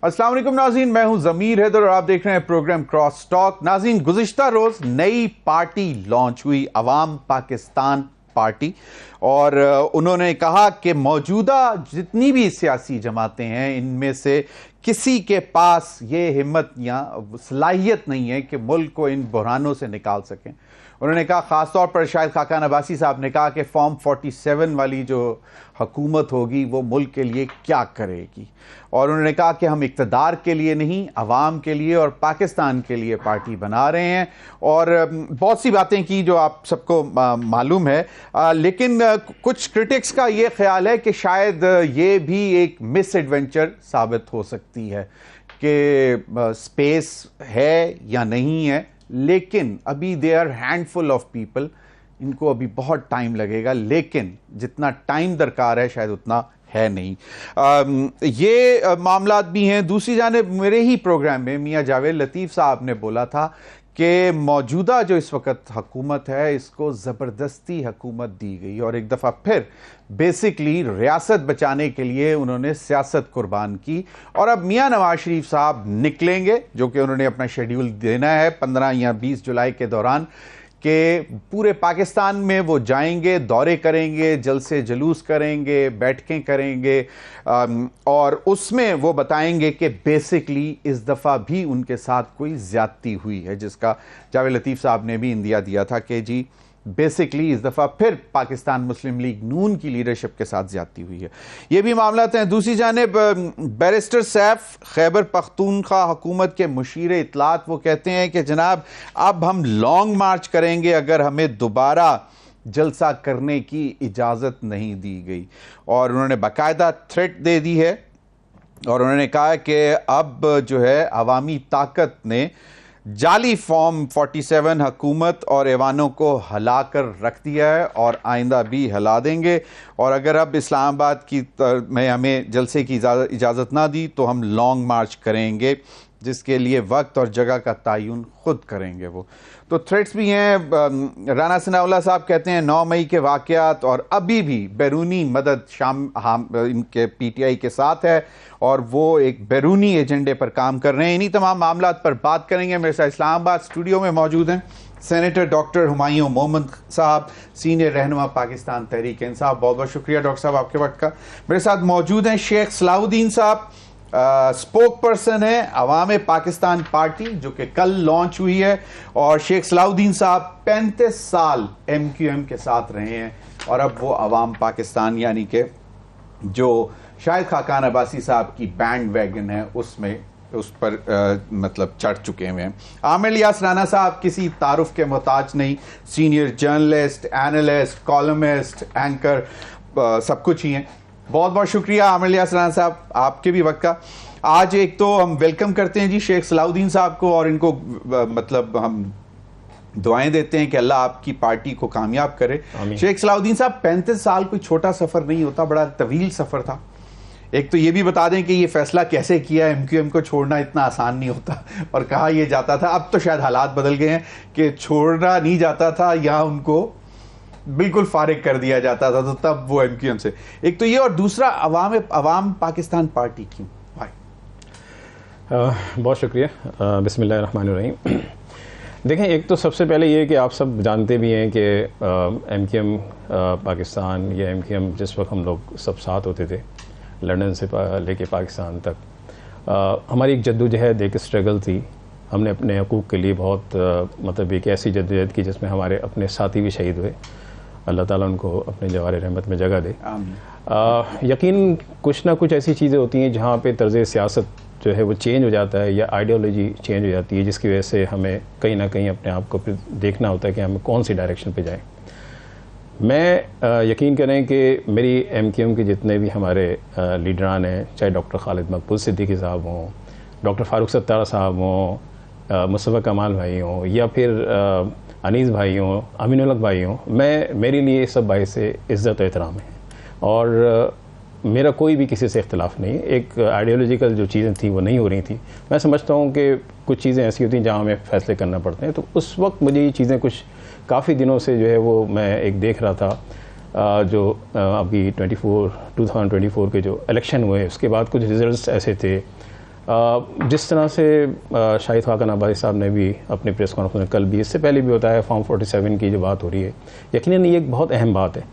अस्सलाम वालेकुम नाज़रीन, मैं हूं ज़मीर हैदर और आप देख रहे हैं प्रोग्राम क्रॉस टॉक। नाज़रीन, गुज़िश्ता रोज़ नई पार्टी लॉन्च हुई, अवाम पाकिस्तान पार्टी, और उन्होंने कहा कि मौजूदा जितनी भी सियासी जमातें हैं इनमें से किसी के पास ये हिम्मत या सलाहियत नहीं है कि मुल्क को इन बहरानों से निकाल सकें। उन्होंने कहा, ख़ासतौर पर शायद खाकान अब्बासी साहब ने कहा कि फॉर्म 47 वाली जो हुकूमत होगी वो मुल्क के लिए क्या करेगी, और उन्होंने कहा कि हम इक़्तिदार के लिए नहीं, अवाम के लिए और पाकिस्तान के लिए पार्टी बना रहे हैं। और बहुत सी बातें की जो आप सबको मालूम है, लेकिन कुछ क्रिटिक्स का ये ख्याल है कि शायद ये भी एक मिस एडवेंचर साबित हो सकती है कि स्पेस है या नहीं है, लेकिन अभी they are handful of people, इनको अभी बहुत टाइम लगेगा, लेकिन जितना टाइम दरकार है शायद उतना है नहीं। ये मामलात भी हैं। दूसरी जानिब मेरे ही प्रोग्राम में मियां जावेद लतीफ़ साहब ने बोला था कि मौजूदा जो इस वक्त हुकूमत है इसको ज़बरदस्ती हुकूमत दी गई, और एक दफ़ा फिर बेसिकली रियासत बचाने के लिए उन्होंने सियासत कुर्बान की। और अब मियां नवाज शरीफ साहब निकलेंगे, जो कि उन्होंने अपना शेड्यूल देना है 15 या 20 जुलाई के दौरान, कि पूरे पाकिस्तान में वो जाएंगे, दौरे करेंगे, जलसे जुलूस करेंगे, बैठकें करेंगे, और उसमें वो बताएंगे कि बेसिकली इस दफ़ा भी उनके साथ कोई ज़्यादती हुई है, जिसका जावेद लतीफ़ साहब ने भी इंदिया दिया था कि जी बेसिकली इस दफ़ा फिर पाकिस्तान मुस्लिम लीग नून की लीडरशिप के साथ ज़्यादती हुई है। ये भी मामलात हैं। दूसरी जानिब बैरिस्टर सैफ खैबर पख्तूनख्वा हुकूमत के मुशीर इत्तलात, वो कहते हैं कि जनाब अब हम लॉन्ग मार्च करेंगे अगर हमें दोबारा जलसा करने की इजाज़त नहीं दी गई, और उन्होंने बाकायदा थ्रेट दे दी है, और उन्होंने कहा कि अब जो है अवामी ताकत ने जाली फॉर्म 47 हुकूमत और ऐवानों को हिला कर रख दिया है और आइंदा भी हिला देंगे, और अगर अब इस्लामाबाद की में हमें जलसे की इजाज़त ना दी तो हम लॉन्ग मार्च करेंगे, जिसके लिए वक्त और जगह का तयन खुद करेंगे। वो तो थ्रेट्स भी हैं। राना सनाउल्लाह साहब कहते हैं 9 मई के वाक़यात और अभी भी बैरूनी मदद इनके PTI के साथ है, और वो एक बैरूनी एजेंडे पर काम कर रहे हैं। इन्हीं तमाम मामलात पर बात करेंगे। मेरे साथ इस्लामाबाद स्टूडियो में मौजूद हैं सेनेटर डॉक्टर हुमायूं मोहम्मद साहब, सीनियर रहनुमा पाकिस्तान तहरीक इंसाफ। बहुत बहुत शुक्रिया डॉक्टर साहब आपके वक्त का। मेरे साथ मौजूद हैं शेख सलाउद्दीन साहब, स्पोक पर्सन है अवाम पाकिस्तान पार्टी जो कि कल लॉन्च हुई है, और शेख सलाउद्दीन साहब 35 साल MQM के साथ रहे हैं, और अब वो अवाम पाकिस्तान यानी कि जो शायद खाकान अब्बासी साहब की बैंड वैगन है उसमें उस पर मतलब चढ़ चुके हुए हैं। आमिर इलियास राना साहब किसी तारुफ के मोहताज नहीं, senior journalist, analyst, columnist, anchor, सब कुछ ही हैं। बहुत बहुत शुक्रिया आमिर इलियास राना साहब आपके भी वक्त का। आज एक तो हम वेलकम करते हैं जी शेख सलाउद्दीन साहब को, और इनको मतलब हम दुआएं देते हैं कि अल्लाह आपकी पार्टी को कामयाब करे। शेख सलाउद्दीन साहब, 35 साल कोई छोटा सफ़र नहीं होता, बड़ा तवील सफ़र था। एक तो ये भी बता दें कि ये फैसला कैसे किया, MQM को छोड़ना इतना आसान नहीं होता, और कहा यह जाता था, अब तो शायद हालात बदल गए हैं कि छोड़ना नहीं जाता था या उनको बिल्कुल फारिग कर दिया जाता था, तो तब वो MQM से। एक तो ये, और दूसरा अवाम पाकिस्तान पार्टी क्यों? बहुत शुक्रिया। बिस्मिल्लाहिर्रहमानिर्रहीम। देखें, एक तो सबसे पहले ये कि आप सब जानते भी हैं कि MQM पाकिस्तान या MQM जिस वक्त हम लोग सब साथ होते थे लंदन से लेके पाकिस्तान तक, हमारी एक जद्दोजहद, एक स्ट्रगल थी। हमने अपने हकूक़ के लिए बहुत मतलब एक ऐसी जद्दोजहद की जिसमें हमारे अपने साथी भी शहीद हुए। अल्लाह ताला उनको अपने जवार रहमत में जगह दे। यकीन कुछ ना कुछ ऐसी चीज़ें होती हैं जहाँ पे तर्ज़ सियासत जो है वो चेंज हो जाता है या आइडियोलॉजी चेंज हो जाती है, जिसकी वजह से हमें कहीं ना कहीं अपने आप को फिर देखना होता है कि हमें कौन सी डायरेक्शन पे जाएं। मैं यकीन करें कि मेरी MQM के जितने भी हमारे लीडरान हैं, चाहे डॉक्टर खालिद मकबूल सिद्दीकी साहब हों, डॉक्टर फ़ारूक सत्तार साहब हों, मुस्तफ़ा कमाल भाई हों, या फिर अनीस भाई हों, अमीनुल हक भाई हों, मेरे लिए सब भाई से इज़्ज़त और एहतराम है, और मेरा कोई भी किसी से इख्तिलाफ नहीं। एक आइडियोलॉजिकल जो चीज़ें थी वो नहीं हो रही थी। मैं समझता हूँ कि कुछ चीज़ें ऐसी होती हैं जहाँ हमें फ़ैसले करना पड़ते हैं, तो उस वक्त मुझे ये चीज़ें कुछ काफ़ी दिनों से जो है वो मैं एक देख रहा था। जो अभी 2024 के जो इलेक्शन हुए उसके बाद कुछ रिजल्ट्स ऐसे थे जिस तरह से शाहिद खाकन अब्बासी साहब ने भी अपनी प्रेस कॉन्फ्रेंस में कल भी, इससे पहले भी बताया, फॉर्म 47 की जो बात हो रही है, यकीनन ये एक बहुत अहम बात है,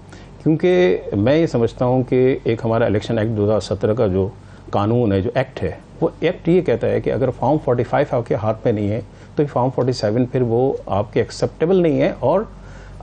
क्योंकि मैं ये समझता हूँ कि एक हमारा इलेक्शन एक्ट 2017 का जो कानून है, जो एक्ट है, वो एक्ट ये कहता है कि अगर फॉर्म 45 आपके हाथ में नहीं है तो फॉर्म 47 फिर वो आपके एक्सेप्टेबल नहीं है, और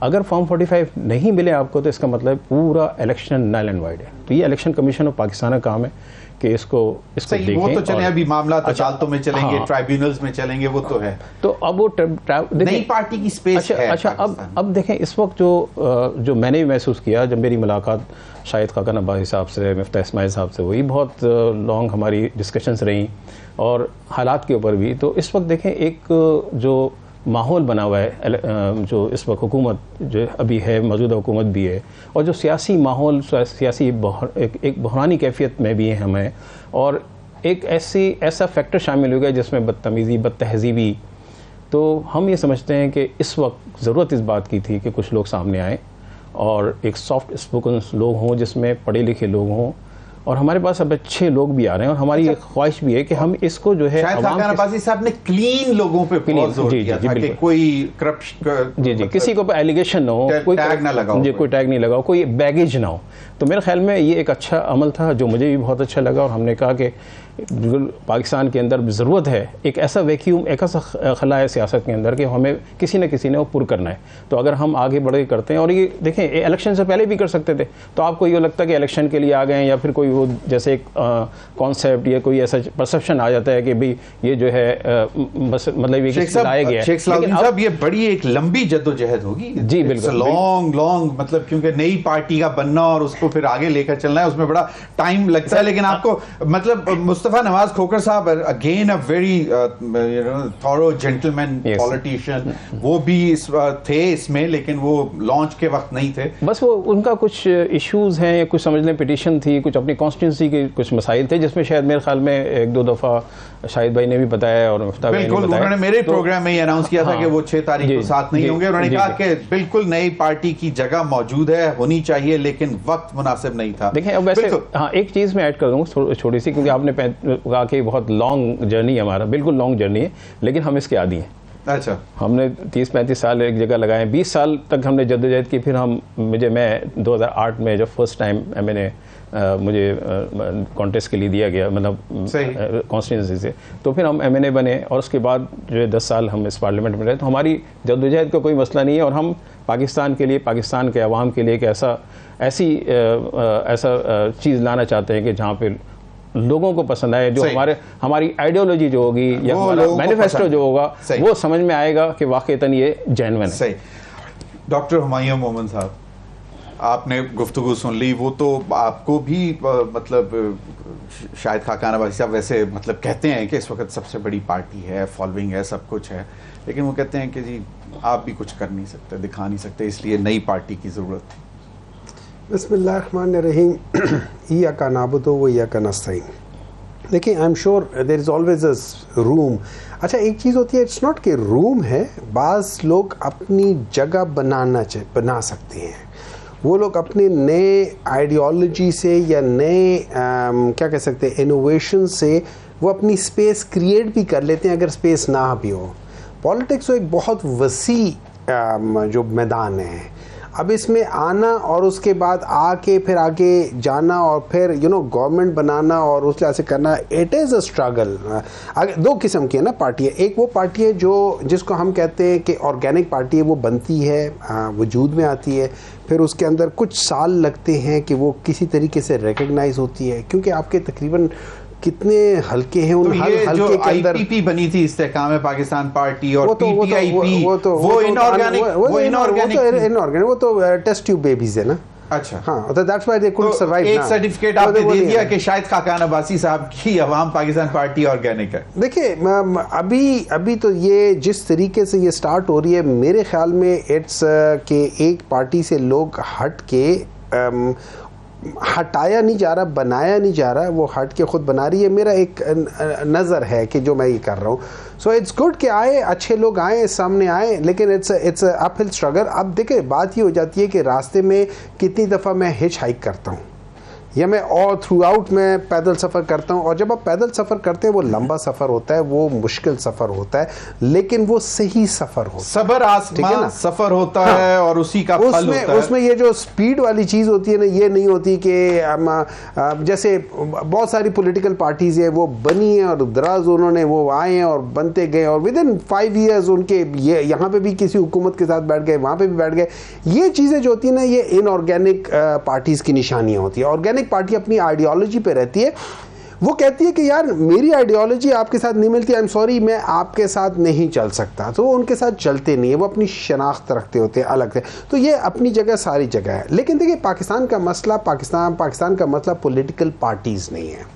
अगर फॉर्म 45 नहीं मिले आपको तो इसका मतलब पूरा इलेक्शन नल एंड वाइड है। तो ये इलेक्शन कमीशन ऑफ पाकिस्तान का काम है कि इसको देखें। वो तो चले, अभी मामला तो अदालतों में चलेंगे, हाँ, ट्राइब्यूनल्स में चलेंगे, वो तो है। तो अब वो नई पार्टी की स्पेस है। अच्छा, अब देखें, इस वक्त जो मैंने भी महसूस किया जब मेरी मुलाकात शाहिद खाकन अब्बासी साहब से, मिफ्ताह इस्माइल साहब से हुई, बहुत लॉन्ग हमारी डिस्कशंस रहीं और हालात के ऊपर भी। तो इस वक्त देखें एक जो माहौल बना हुआ है, जो इस वक्त हुकूमत जो अभी है, मौजूदा हुकूमत भी है, और जो सियासी माहौल, सियासी एक बहरानी कैफियत में भी है हमें, और एक ऐसा फैक्टर शामिल हो गया जिसमें बदतमीज़ी, बदतहजीबी। तो हम ये समझते हैं कि इस वक्त ज़रूरत इस बात की थी कि कुछ लोग सामने आएँ और एक सॉफ्ट स्पोकन लोग हों, जिसमें पढ़े लिखे लोग हों, और हमारे पास अब अच्छे लोग भी आ रहे हैं, और हमारी एक ख्वाहिश भी है कि हम इसको जो है, शाहिद खाकन अब्बासी साहब ने क्लीन लोगों पे बहुत जोर दिया था कि कोई करप्शन, जी, किसी को एलिगेशन ना हो, कोई टैग ना लगाओ, कोई टैग नहीं लगाओ, कोई बैगेज ना हो। तो मेरे ख्याल में ये एक अच्छा अमल था जो मुझे भी बहुत अच्छा लगा, और हमने कहा कि पाकिस्तान के अंदर ज़रूरत है एक ऐसा वैक्यूम, एक ऐसा खला है सियासत के अंदर कि हमें किसी न किसी ने वो पुर करना है। तो अगर हम आगे बढ़ के करते हैं, और ये देखें इलेक्शन से पहले भी कर सकते थे, तो आपको ये लगता है कि इलेक्शन के लिए आ गए, या फिर कोई वो जैसे एक कॉन्सेप्ट या कोई ऐसा परसेप्शन आ जाता है कि भाई ये जो है बस मतलब ये लाया गया है। शेख सलाउद्दीन साहब, ये बड़ी एक लंबी जद्दोजहद होगी। जी बिल्कुल, लॉन्ग मतलब, क्योंकि नई पार्टी का बनना और उसको फिर आगे लेकर चलना है, उसमें बड़ा टाइम लगता है। लेकिन आपको मतलब मुस्तफा नवाज खोखर साहब, again a very thorough gentleman politician, वो भी थे इसमें, लेकिन वो लॉन्च के वक्त नहीं थे। बस वो उनका कुछ इश्यूज हैं, कुछ समझ लें पिटीशन थी, कुछ अपनी कॉन्स्टिट्यूंसी के कुछ मसाइल थे, जिसमें शायद मेरे ख्याल में एक दो दफ़ा शाहिद भाई ने भी बताया और मुफ्ता भाई ने बताया। उन्होंने मेरे प्रोग्राम में ये अनाउंस किया था कि वो 6 तारीख को साथ नहीं होंगे। उन्होंने कहा कि बिल्कुल नई पार्टी की जगह मौजूद है, होनी चाहिए, लेकिन वक्त मुनासिब नहीं था। देखिए, अब वैसे हाँ, एक चीज़ मैं ऐड कर दूँगा छोटी सी, क्योंकि आपने कहा कि बहुत लॉन्ग जर्नी है हमारा, बिल्कुल लॉन्ग जर्नी है, लेकिन हम इसके आदी हैं। अच्छा, हमने 30-35 साल एक जगह लगाए, 20 साल तक हमने जद्दोजहद की। फिर मैं 2008 में जब फर्स्ट टाइम मैंने मुझे कॉन्टेस्ट के लिए दिया गया, मतलब कॉन्स्टिट्यूंसी से, तो फिर हम MNA बने, और उसके बाद जो है 10 साल हम इस पार्लियामेंट में रहे। तो हमारी जद्दोजहद का कोई मसला नहीं है, और हम पाकिस्तान के लिए, पाकिस्तान के अवाम के लिए एक ऐसा चीज़ लाना चाहते हैं कि जहाँ पे लोगों को पसंद आए, जो हमारी आइडियोलॉजी जो होगी या हमारा मैनिफेस्टो जो होगा, वो समझ में आएगा कि वाकईतन ये जेन्युइन है। डॉक्टर हुमायूं मोमिन साहब, आपने गुफ्तगू सुन ली, वो तो आपको भी मतलब शाहिद खाकन अब्बासी साहब वैसे मतलब कहते हैं कि इस वक्त सबसे बड़ी पार्टी है, फॉलोइंग है, सब कुछ है, लेकिन वो कहते हैं कि जी आप भी कुछ कर नहीं सकते, दिखा नहीं सकते, इसलिए नई पार्टी की ज़रूरत थी। बिस्मिल्लाहिर्रहमानिर्रहीम, इय्याका नअबुदु व इय्याका नस्तईन। देखिए, I am sure there is always a room. अच्छा, एक चीज़ होती है, इट्स नॉट कि रूम है, बाज़ लोग अपनी जगह बना सकते हैं। वो लोग अपने नए आइडियोलॉजी से या नए क्या कह सकते हैं, इनोवेशन से वो अपनी स्पेस क्रिएट भी कर लेते हैं, अगर स्पेस ना भी हो। पॉलिटिक्स एक बहुत वसी जो मैदान है। अब इसमें आना और उसके बाद आके फिर आगे जाना और फिर गवर्नमेंट बनाना और उस तरह से करना, इट इज़ अ स्ट्रगल। दो किस्म की है ना पार्टी है। एक वो पार्टी है जिसको हम कहते हैं कि ऑर्गेनिक पार्टी है, वो बनती है, वजूद में आती है, फिर उसके अंदर कुछ साल लगते हैं कि वो किसी तरीके से रिकग्नाइज होती है, क्योंकि आपके तकरीबन कितने हल्के हैं उन हल्के के अंदर। आईपीपी बनी थी इस्तेहकाम पाकिस्तान पार्टी और पीटीआईपी, वो इनऑर्गेनिक, वो तो टेस्ट ट्यूब बेबीज है ना। अच्छा, हाँ, तो that's why they couldn't survive. एक सर्टिफिकेट आपने दे दिया कि शाहिद खाकन अब्बासी साहब की अवाम पाकिस्तान पार्टी ऑर्गेनिक है। देखिए, अभी तो ये जिस तरीके से ये स्टार्ट हो रही है, मेरे ख्याल में इट्स के एक पार्टी से लोग हट के हटाया नहीं जा रहा, बनाया नहीं जा रहा, वो हट के खुद बना रही है। मेरा एक नज़र है कि जो मैं ये कर रहा हूँ, सो इट्स गुड कि आए, अच्छे लोग आए, सामने आए, लेकिन इट्स अपहिल स्ट्रगल। अब देखिए, बात ये हो जाती है कि रास्ते में कितनी दफ़ा मैं हिच हाइक करता हूँ, या मैं और थ्रू आउट में पैदल सफ़र करता हूँ। और जब आप पैदल सफ़र करते हैं वो लंबा सफ़र होता है, वो मुश्किल सफ़र होता है, लेकिन वो सही सफ़र होता है। सबर आसमान सफ़र होता है और उसी का फल होता है। उसमें ये जो स्पीड वाली चीज़ होती है ना, ये नहीं होती कि जैसे बहुत सारी पॉलिटिकल पार्टीज है वो बनी है और दराज उन्होंने वो आए हैं और बनते गए और विद इन 5 years उनके ये यहाँ पे भी किसी हुकूमत के साथ बैठ गए, वहाँ पे भी बैठ गए। ये चीज़ें जो होती है ना, ये इनऑर्गेनिक पार्टीज की निशानियाँ होती है। ऑर्गेनिक पार्टी अपनी आइडियोलॉजी पे रहती है, वो कहती है कि यार मेरी आइडियोलॉजी आपके साथ नहीं मिलती, आई एम सॉरी, मैं आपके साथ नहीं चल सकता, तो वो उनके साथ चलते नहीं है, वो अपनी शनाख्त रखते होते हैं अलग से। तो ये अपनी जगह सारी जगह है। लेकिन देखिए पाकिस्तान का मसला पाकिस्तान का मसला पॉलिटिकल पार्टीज नहीं है।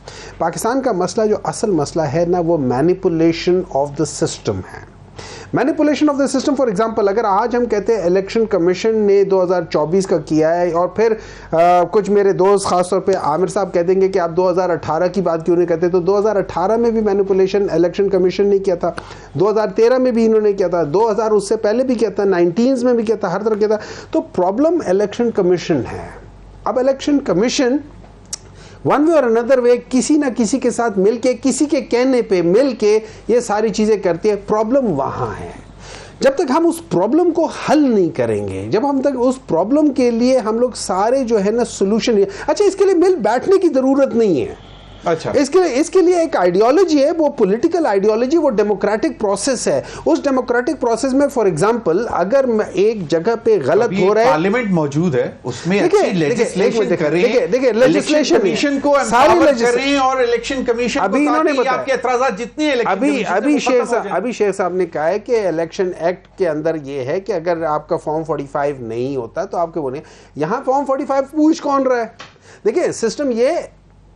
पाकिस्तान का मसला जो असल मसला है ना, वो मैनिपुलेशन ऑफ द सिस्टम है। Manipulation of the system, for example, अगर आज हम कहते हैं इलेक्शन कमीशन ने 2024 का किया है और फिर कुछ मेरे दोस्त खासतौर पे आमिर साहब कह देंगे कि आप 2018 की बात क्यों नहीं करते, तो 2018 में भी मैनिपुलेशन इलेक्शन कमीशन ने किया था, 2013 में भी इन्होंने किया था, 2000 उससे पहले भी किया था, 19 में भी किया था, हर तरह किया था। तो प्रॉब्लम इलेक्शन कमीशन है। अब इलेक्शन कमीशन वन वे और अनदर वे किसी ना किसी के साथ मिलके, किसी के कहने पे मिलके ये सारी चीजें करती है। प्रॉब्लम वहां है। जब तक हम उस प्रॉब्लम को हल नहीं करेंगे, जब हम तक उस प्रॉब्लम के लिए हम लोग सारे जो है ना सोल्यूशन, अच्छा इसके लिए मिल बैठने की जरूरत नहीं है। अच्छा, इसके लिए एक आइडियोलॉजी है, वो पॉलिटिकल आइडियोलॉजी, वो डेमोक्रेटिक प्रोसेस है। उस डेमोक्रेटिक प्रोसेस में फॉर एग्जांपल अगर एक जगह पे गलत हो रहा है, पार्लियामेंट मौजूद है, उसमें अच्छी लेजिस्लेशन करें, देखिए लेजिस्लेशन कमीशन को एम्पावर करें और इलेक्शन कमीशन अभी इन्होंने बताया आपके एतराज़ात जितने अभी शेख साहब ने कहा है कि इलेक्शन एक्ट के अंदर ये है कि अगर आपका फॉर्म 45 नहीं होता तो आपके वो नहीं। यहां फॉर्म 45 पूछ कौन रहा है? देखिए सिस्टम, ये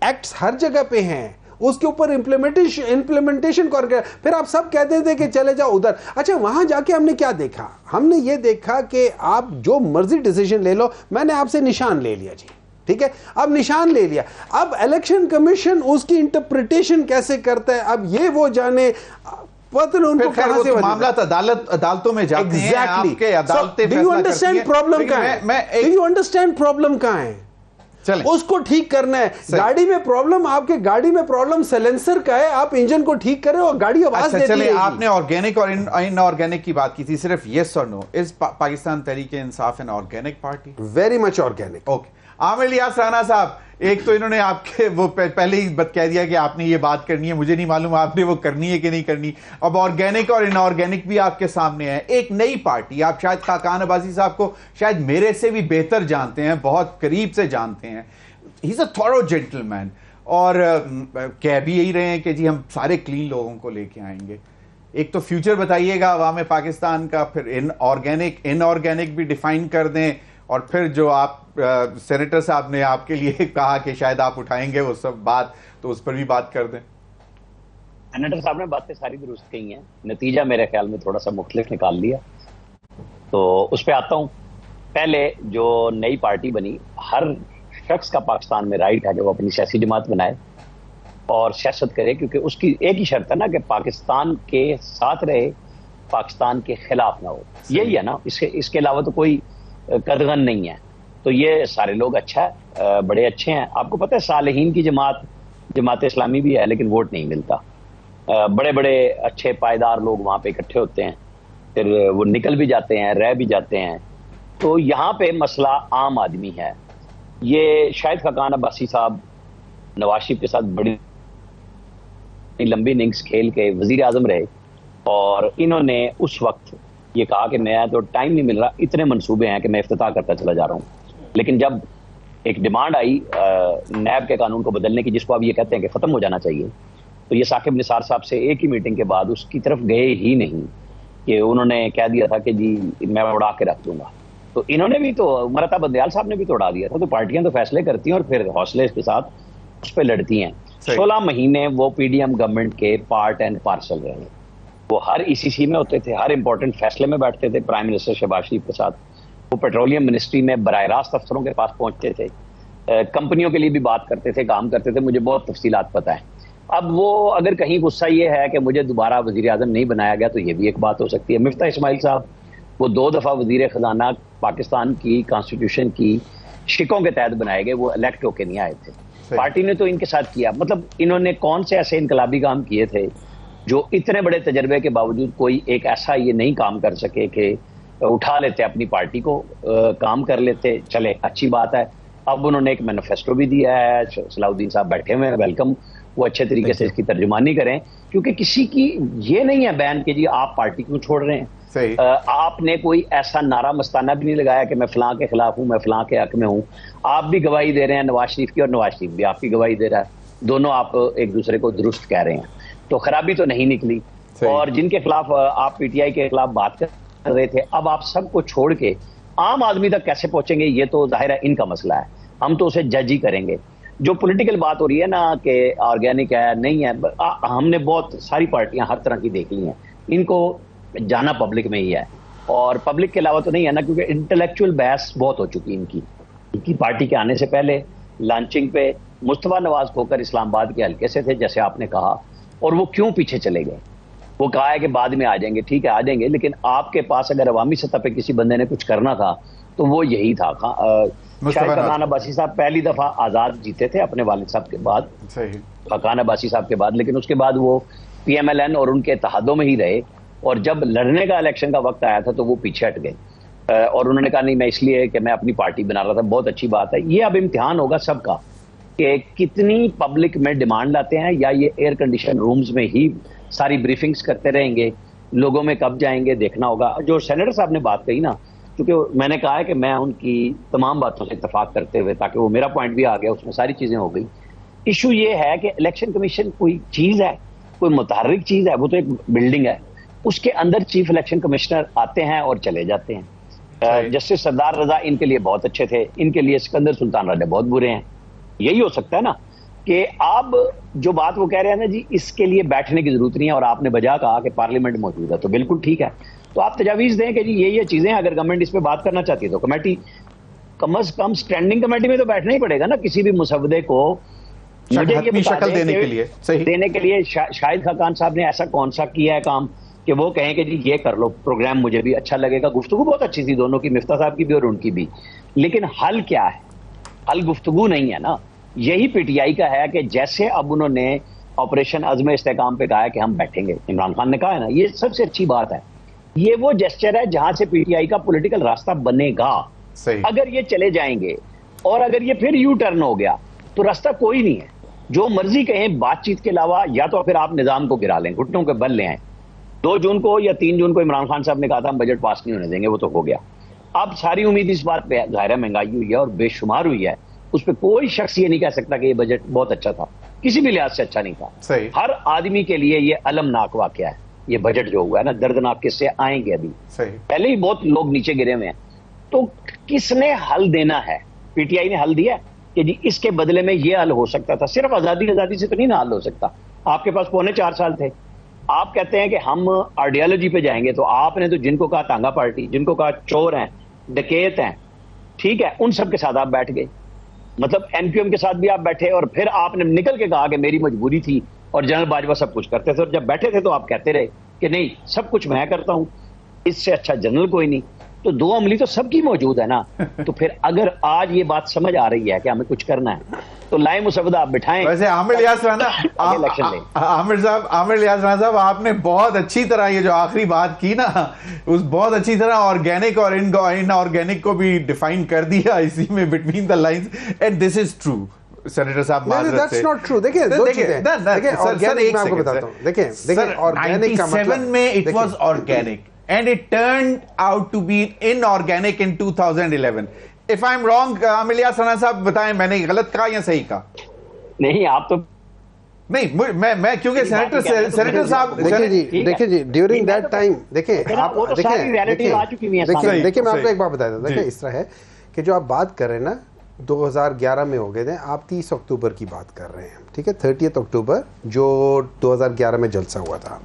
एक्ट्स हर जगह पे हैं, उसके ऊपर इंप्लीमेंटेशन कौन करे? फिर आप सब कहते थे कि चले जाओ उधर। अच्छा वहां जाके हमने क्या देखा? हमने ये देखा कि आप जो मर्जी डिसीजन ले लो, मैंने आपसे निशान ले लिया जी, ठीक है, अब निशान ले लिया, अब इलेक्शन कमीशन उसकी इंटरप्रिटेशन कैसे करता है, अब ये वो जाने उनको कहां से मामला अदालतों में जाते हैं, आपके अदालतें डू यू अंडरस्टैंड प्रॉब्लम कहां है? डू यू अंडरस्टैंड प्रॉब्लम कहां है? चलें, उसको ठीक करना है। गाड़ी में प्रॉब्लम, आपके गाड़ी में प्रॉब्लम साइलेंसर का है, आप इंजन को ठीक करें और गाड़ी आवाज देती है। आपने ऑर्गेनिक और इनऑर्गेनिक की बात की थी, सिर्फ यस और no, is Pakistan Tehreek Insaf an organic party? Very much organic. Okay, Aamir Ilyas Rana sahab, एक तो इन्होंने आपके वो पहले ही कह दिया कि आपने ये बात करनी है, मुझे नहीं मालूम आपने वो करनी है कि नहीं करनी। अब ऑर्गेनिक और इनऑर्गेनिक भी आपके सामने है। एक नई पार्टी, आप शायद खाकान अब्बासी साहब को शायद मेरे से भी बेहतर जानते हैं, बहुत करीब से जानते हैं। He is a thorough gentleman और कह भी यही रहे हैं कि जी हम सारे क्लीन लोगों को लेके आएंगे। एक तो फ्यूचर बताइएगा अवाम पाकिस्तान का, फिर इनऑर्गेनिक भी डिफाइन कर दें, और फिर जो आप सेनेटर साहब ने आपके लिए कहा कि शायद आप उठाएंगे वो सब बात, तो उस पर भी बात कर दें। सेनेटर साहब ने बातें सारी दुरुस्त कही हैं, नतीजा मेरे ख्याल में थोड़ा सा मुख्तलिफ निकाल लिया, तो उस पर आता हूँ। पहले जो नई पार्टी बनी, हर शख्स का पाकिस्तान में राइट है कि वो अपनी सियासी जमात बनाए और सियासत करे, क्योंकि उसकी एक ही शर्त है ना कि पाकिस्तान के साथ रहे, पाकिस्तान के खिलाफ ना हो। यही है ना, इसके अलावा तो कोई कदगन नहीं है। तो ये सारे लोग अच्छा है, बड़े अच्छे हैं। आपको पता है सालेहीन की जमात इस्लामी भी है, लेकिन वोट नहीं मिलता। बड़े बड़े अच्छे पायदार लोग वहाँ पे इकट्ठे होते हैं, फिर वो निकल भी जाते हैं, रह भी जाते हैं। तो यहाँ पे मसला आम आदमी है। ये शायद खाकान अब्बासी साहब नवाज शरीफ के साथ बड़ी लंबी इनिंग्स खेल के वजीर आजम रहे, और इन्होंने उस वक्त ये कहा कि मैं तो टाइम नहीं मिल रहा, इतने मंसूबे हैं कि मैं इफ्तिताह करता चला जा रहा हूँ। लेकिन जब एक डिमांड आई नैब के कानून को बदलने की, जिसको अब ये कहते हैं कि ख़त्म हो जाना चाहिए, तो ये साकिब निसार साहब से एक ही मीटिंग के बाद उसकी तरफ गए ही नहीं, कि उन्होंने कह दिया था कि जी मैं उड़ा के रख दूंगा। तो इन्होंने भी तो, मरता बंदयाल साहब ने भी तो उड़ा दिया था। तो पार्टियां तो फैसले करती हैं और फिर हौसले के साथ उस पर लड़ती हैं। 16 महीने वो पीडीएम गवर्नमेंट के पार्ट एंड पार्सल रहे। वो हर ईसीसी में होते थे, हर इंपॉर्टेंट फैसले में बैठते थे प्राइम मिनिस्टर शहबाज शरीफ के साथ। वो पेट्रोलियम मिनिस्ट्री में बराह रास्त अफसरों के पास पहुंचते थे, कंपनियों के लिए भी बात करते थे, काम करते थे। मुझे बहुत तफसीलात पता है। अब वो अगर कहीं गुस्सा ये है कि मुझे दोबारा वजीर आजम नहीं बनाया गया, तो ये भी एक बात हो सकती है। मिफ्ता इस्माइल साहब, वो 2 दफ़ा वजीर खजाना पाकिस्तान की कॉन्स्टिट्यूशन की शिकों के तहत बनाए गए, वो इलेक्ट होके नहीं आए थे। पार्टी ने तो इनके साथ किया, मतलब इन्होंने कौन से ऐसे इनकलाबी काम किए थे जो इतने बड़े तजर्बे के बावजूद कोई एक ऐसा ये नहीं काम कर सके कि उठा लेते अपनी पार्टी को, काम कर लेते। चले, अच्छी बात है। अब उन्होंने एक मैनिफेस्टो भी दिया है, सलाउद्दीन साहब बैठे हुए हैं, वेलकम, वो अच्छे तरीके से इसकी तर्जुमानी करें, क्योंकि किसी की ये नहीं है बैन कि जी आप पार्टी क्यों छोड़ रहे हैं। सही। आपने कोई ऐसा नारा मस्ताना भी नहीं लगाया कि मैं फलां के खिलाफ हूं, मैं फलां के हक में हूं। आप भी गवाही दे रहे हैं नवाज शरीफ की, और नवाज शरीफ भी आपकी गवाही दे रहा है, दोनों आप एक दूसरे को दुरुस्त कह रहे हैं, तो खराबी तो नहीं निकली। और जिनके खिलाफ आप पीटीआई के खिलाफ बात कर रहे थे, अब आप सबको छोड़ के आम आदमी तक कैसे पहुंचेंगे, ये तो जाहिर है इनका मसला है, हम तो उसे जज ही करेंगे। जो पॉलिटिकल बात हो रही है ना कि ऑर्गेनिक है नहीं है, हमने बहुत सारी पार्टियां हर तरह की देख ली हैं, इनको जाना पब्लिक में ही है, और पब्लिक के अलावा तो नहीं है ना, क्योंकि इंटेलेक्चुअल बहस बहुत हो चुकी इनकी पार्टी के आने से पहले लॉन्चिंग पे मुस्तफा नवाज खोकर इस्लामाबाद के हल्के से थे, जैसे आपने कहा, और वो क्यों पीछे चले गए। वो कहा है कि बाद में आ जाएंगे, ठीक है आ जाएंगे, लेकिन आपके पास अगर अवामी सतह पे किसी बंदे ने कुछ करना था तो वो यही था। शायद खान अब्बासी साहब पहली दफा आजाद जीते थे अपने वालिद साहब के बाद, खान अब्बासी साहब के बाद, लेकिन उसके बाद वो PMLN और उनके इत्तेहादों में ही रहे, और जब लड़ने का इलेक्शन का वक्त आया था तो वो पीछे हट गए, और उन्होंने कहा नहीं मैं इसलिए कि मैं अपनी पार्टी बना रहा था। बहुत अच्छी बात है। ये अब इम्तिहान होगा सबका कि कितनी पब्लिक में डिमांड लाते हैं, या ये एयर कंडीशन रूम्स में ही सारी ब्रीफिंग्स करते रहेंगे, लोगों में कब जाएंगे देखना होगा। जो सेनेटर साहब ने बात कही ना, क्योंकि मैंने कहा है कि मैं उनकी तमाम बातों से इत्तेफाक करते हुए, ताकि वो मेरा पॉइंट भी आ गया, उसमें सारी चीजें हो गई। इशू ये है कि इलेक्शन कमीशन कोई चीज है, कोई मुतहर्रिक चीज है, वो तो एक बिल्डिंग है, उसके अंदर चीफ इलेक्शन कमिश्नर आते हैं और चले जाते हैं। जस्टिस सरदार रजा इनके लिए बहुत अच्छे थे, इनके लिए सिकंदर सुल्तान राजा बहुत बुरे हैं। यही हो सकता है ना कि आप जो बात वो कह रहे हैं ना जी, इसके लिए बैठने की जरूरत नहीं है, और आपने बजा कहा कि पार्लियामेंट मौजूद है, तो बिल्कुल ठीक है, तो आप तजावीज दें कि जी ये चीजें अगर गवर्नमेंट इस पे बात करना चाहती है तो कमेटी, कम अज कम स्टैंडिंग कमेटी में तो बैठना ही पड़ेगा ना, किसी भी मुसवदे को मुझे ये शक्ल देने के लिए, सही देने के लिए। शाहिद खान साहब ने ऐसा कौन सा किया है काम कि वो कहें कि जी ये कर लो प्रोग्राम, मुझे भी अच्छा लगेगा। गुफ्तगू बहुत अच्छी थी दोनों की, मिफ्ता साहब की भी और उनकी भी, लेकिन हल क्या है? हल गुफ्तगू नहीं है ना। यही पीटीआई का है कि जैसे अब उन्होंने ऑपरेशन अज़्म इस्तेकाम पे कहा है कि हम बैठेंगे, इमरान खान ने कहा है ना, ये सबसे अच्छी बात है। ये वो जेस्चर है जहां से पीटीआई का पॉलिटिकल रास्ता बनेगा। अगर ये चले जाएंगे और अगर ये फिर यू टर्न हो गया तो रास्ता कोई नहीं है। जो मर्जी कहें बातचीत के अलावा, या तो फिर आप निजाम को गिरा लें, घुटनों के बल ले आए। 2 जून को या 3 जून को इमरान खान साहब ने कहा था हम बजट पास नहीं होने देंगे, वो तो हो गया। अब सारी उम्मीद इस बात पे ज़ाहिर महंगाई हुई है और बेशुमार हुई है, उस पर कोई शख्स ये नहीं कह सकता कि ये बजट बहुत अच्छा था, किसी भी लिहाज से अच्छा नहीं था। हर आदमी के लिए ये अलमनाक वाकया है, ये बजट जो हुआ है ना, दर्दनाक किस्से आएंगे अभी। पहले ही बहुत लोग नीचे गिरे हुए हैं, तो किसने हल देना है? पीटीआई ने हल दिया कि जी इसके बदले में ये हल हो सकता था। सिर्फ आजादी से तो नहीं ना हल हो सकता। आपके पास 4.25 साल थे, आप कहते हैं कि हम आइडियोलॉजी पे जाएंगे, तो आपने तो जिनको कहा तांगा पार्टी, जिनको कहा चोर हैं, डकैत हैं, ठीक है, उन सब के साथ आप बैठ गए। मतलब एमक्यूएम के साथ भी आप बैठे, और फिर आपने निकल के कहा कि मेरी मजबूरी थी और जनरल बाजवा सब कुछ करते थे, और जब बैठे थे तो आप कहते रहे कि नहीं सब कुछ मैं करता हूं, इससे अच्छा जनरल कोई नहीं। तो 2 अमली तो सबकी मौजूद है ना। तो फिर अगर आज ये बात समझ आ रही है कि हमें कुछ करना है तो लाए मुसवदा आप बिठाएं। वैसे आमिर लियाज राना साहब, आपने बहुत अच्छी तरह ये जो आखिरी बात की ना, उस बहुत अच्छी तरह ऑर्गेनिक और इनऑर्गेनिक को भी डिफाइन कर दिया इसी में, between the lines, and this is true. Senator साहब that's not true। देखिए दो चीजें, देखिए ऑर्गेनिक मैं आपको बताता हूं, देखिए ऑर्गेनिक का मतलब 97 में it was organic and it turned out to be inorganic in 2011. If I'm wrong, Ilyas Rana साहब बताएं, मैंने गलत कहा या सही कहा? नहीं, आप तो नहीं, मैं क्योंकि सेनेटर साहब देखिए जी ड्यूरिंग दैट टाइम, देखिए आप देखिए मैं आपको एक बात बता देता हूं। देखिए इस तरह है कि जो आप बात कर रहे हैं ना 2011 में हो गए थे, आप 30 अक्टूबर की बात कर रहे हैं, ठीक है, 30 अक्टूबर जो 2011 में जलसा हुआ था,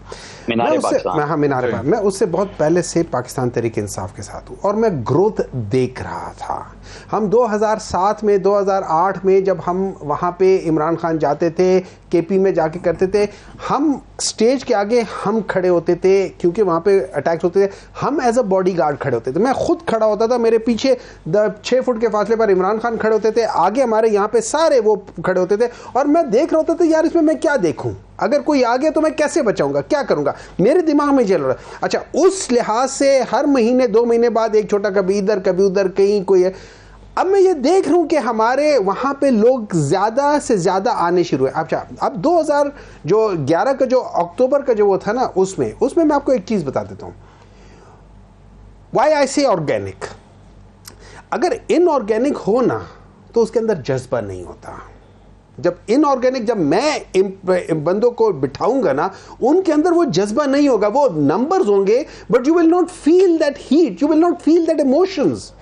मैं उससे बहुत पहले से पाकिस्तान तहरीक इंसाफ के साथ हूँ और मैं ग्रोथ देख रहा था। हम 2007 में 2008 में जब हम वहाँ पे इमरान खान जाते थे, केपी में जाके करते थे, हम स्टेज के आगे हम खड़े होते थे क्योंकि वहाँ पे अटैक्स होते थे, हम एज अ बॉडीगार्ड खड़े होते थे। मैं खुद खड़ा होता था, मेरे पीछे 6 फुट के फासले पर इमरान खान खड़े होते थे, आगे हमारे यहाँ पे सारे वो खड़े होते थे, और मैं देख रहा होता था यार इसमें मैं क्या देखूँ, अगर कोई आ गया तो मैं कैसे बचाऊंगा, क्या करूंगा, मेरे दिमाग में चल रहा है। अच्छा, उस लिहाज से हर महीने 2 महीने बाद एक छोटा कभी इधर कभी उधर कहीं कोई है। अब मैं ये देख रहा हूं कि हमारे वहां पे लोग ज्यादा से ज्यादा आने शुरू हुए। अच्छा, अब 2011 का जो अक्टूबर का जो वो था ना, उसमें मैं आपको एक चीज बता देता हूं, व्हाई आई से ऑर्गेनिक। अगर इनऑर्गेनिक हो ना तो उसके अंदर जज्बा नहीं होता। जब इनऑर्गेनिक, जब मैं बंदों को बिठाऊंगा ना, उनके अंदर वो जज्बा नहीं होगा, वो नंबर्स होंगे, but you will not feel that heat, you will not feel that emotions.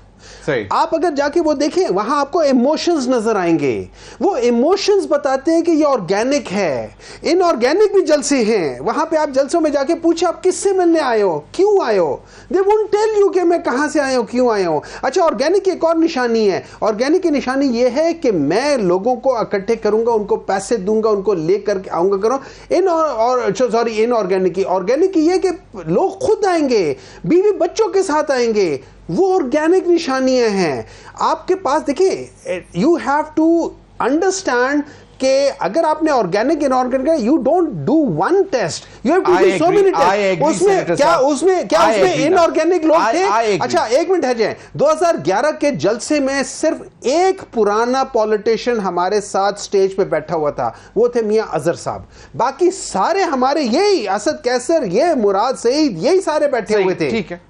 आप अगर जाके वो देखें, वहां आपको इमोशंस नजर आएंगे, वो इमोशंस बताते हैं कि ये ऑर्गेनिक है। इनऑर्गेनिक भी जलसे हैं, वहां पे आप जलसों में जाके पूछे आप किससे मिलने आए हो, क्यों आए हो, दे वोंट टेल यू कि मैं कहां से आया हूं, क्यों आया हूं। अच्छा, ऑर्गेनिक की एक और निशानी है, ऑर्गेनिक की निशानी ये है कि मैं लोगों को इकट्ठे करूंगा, उनको पैसे दूंगा, उनको लेकर आऊंगा करो। इनऑर्गेनिक की ये कि लोग खुद आएंगे, बीवी बच्चों के साथ आएंगे, वो ऑर्गेनिक निशानियां हैं आपके पास। देखिए, यू हैव टू अंडरस्टैंड कि अगर आपने organic inorganic, you don't do one test, you have to do so many test. उसमें इनऑर्गेनिक लोग थे। अच्छा, एक मिनट है जाए, 2011 के जलसे में सिर्फ एक पुराना पॉलिटिशियन हमारे साथ स्टेज पे बैठा हुआ था, वो थे मियां अजहर साहब। बाकी सारे हमारे यही असद कैसर, ये मुराद सईद, यही सारे बैठे हुए थे।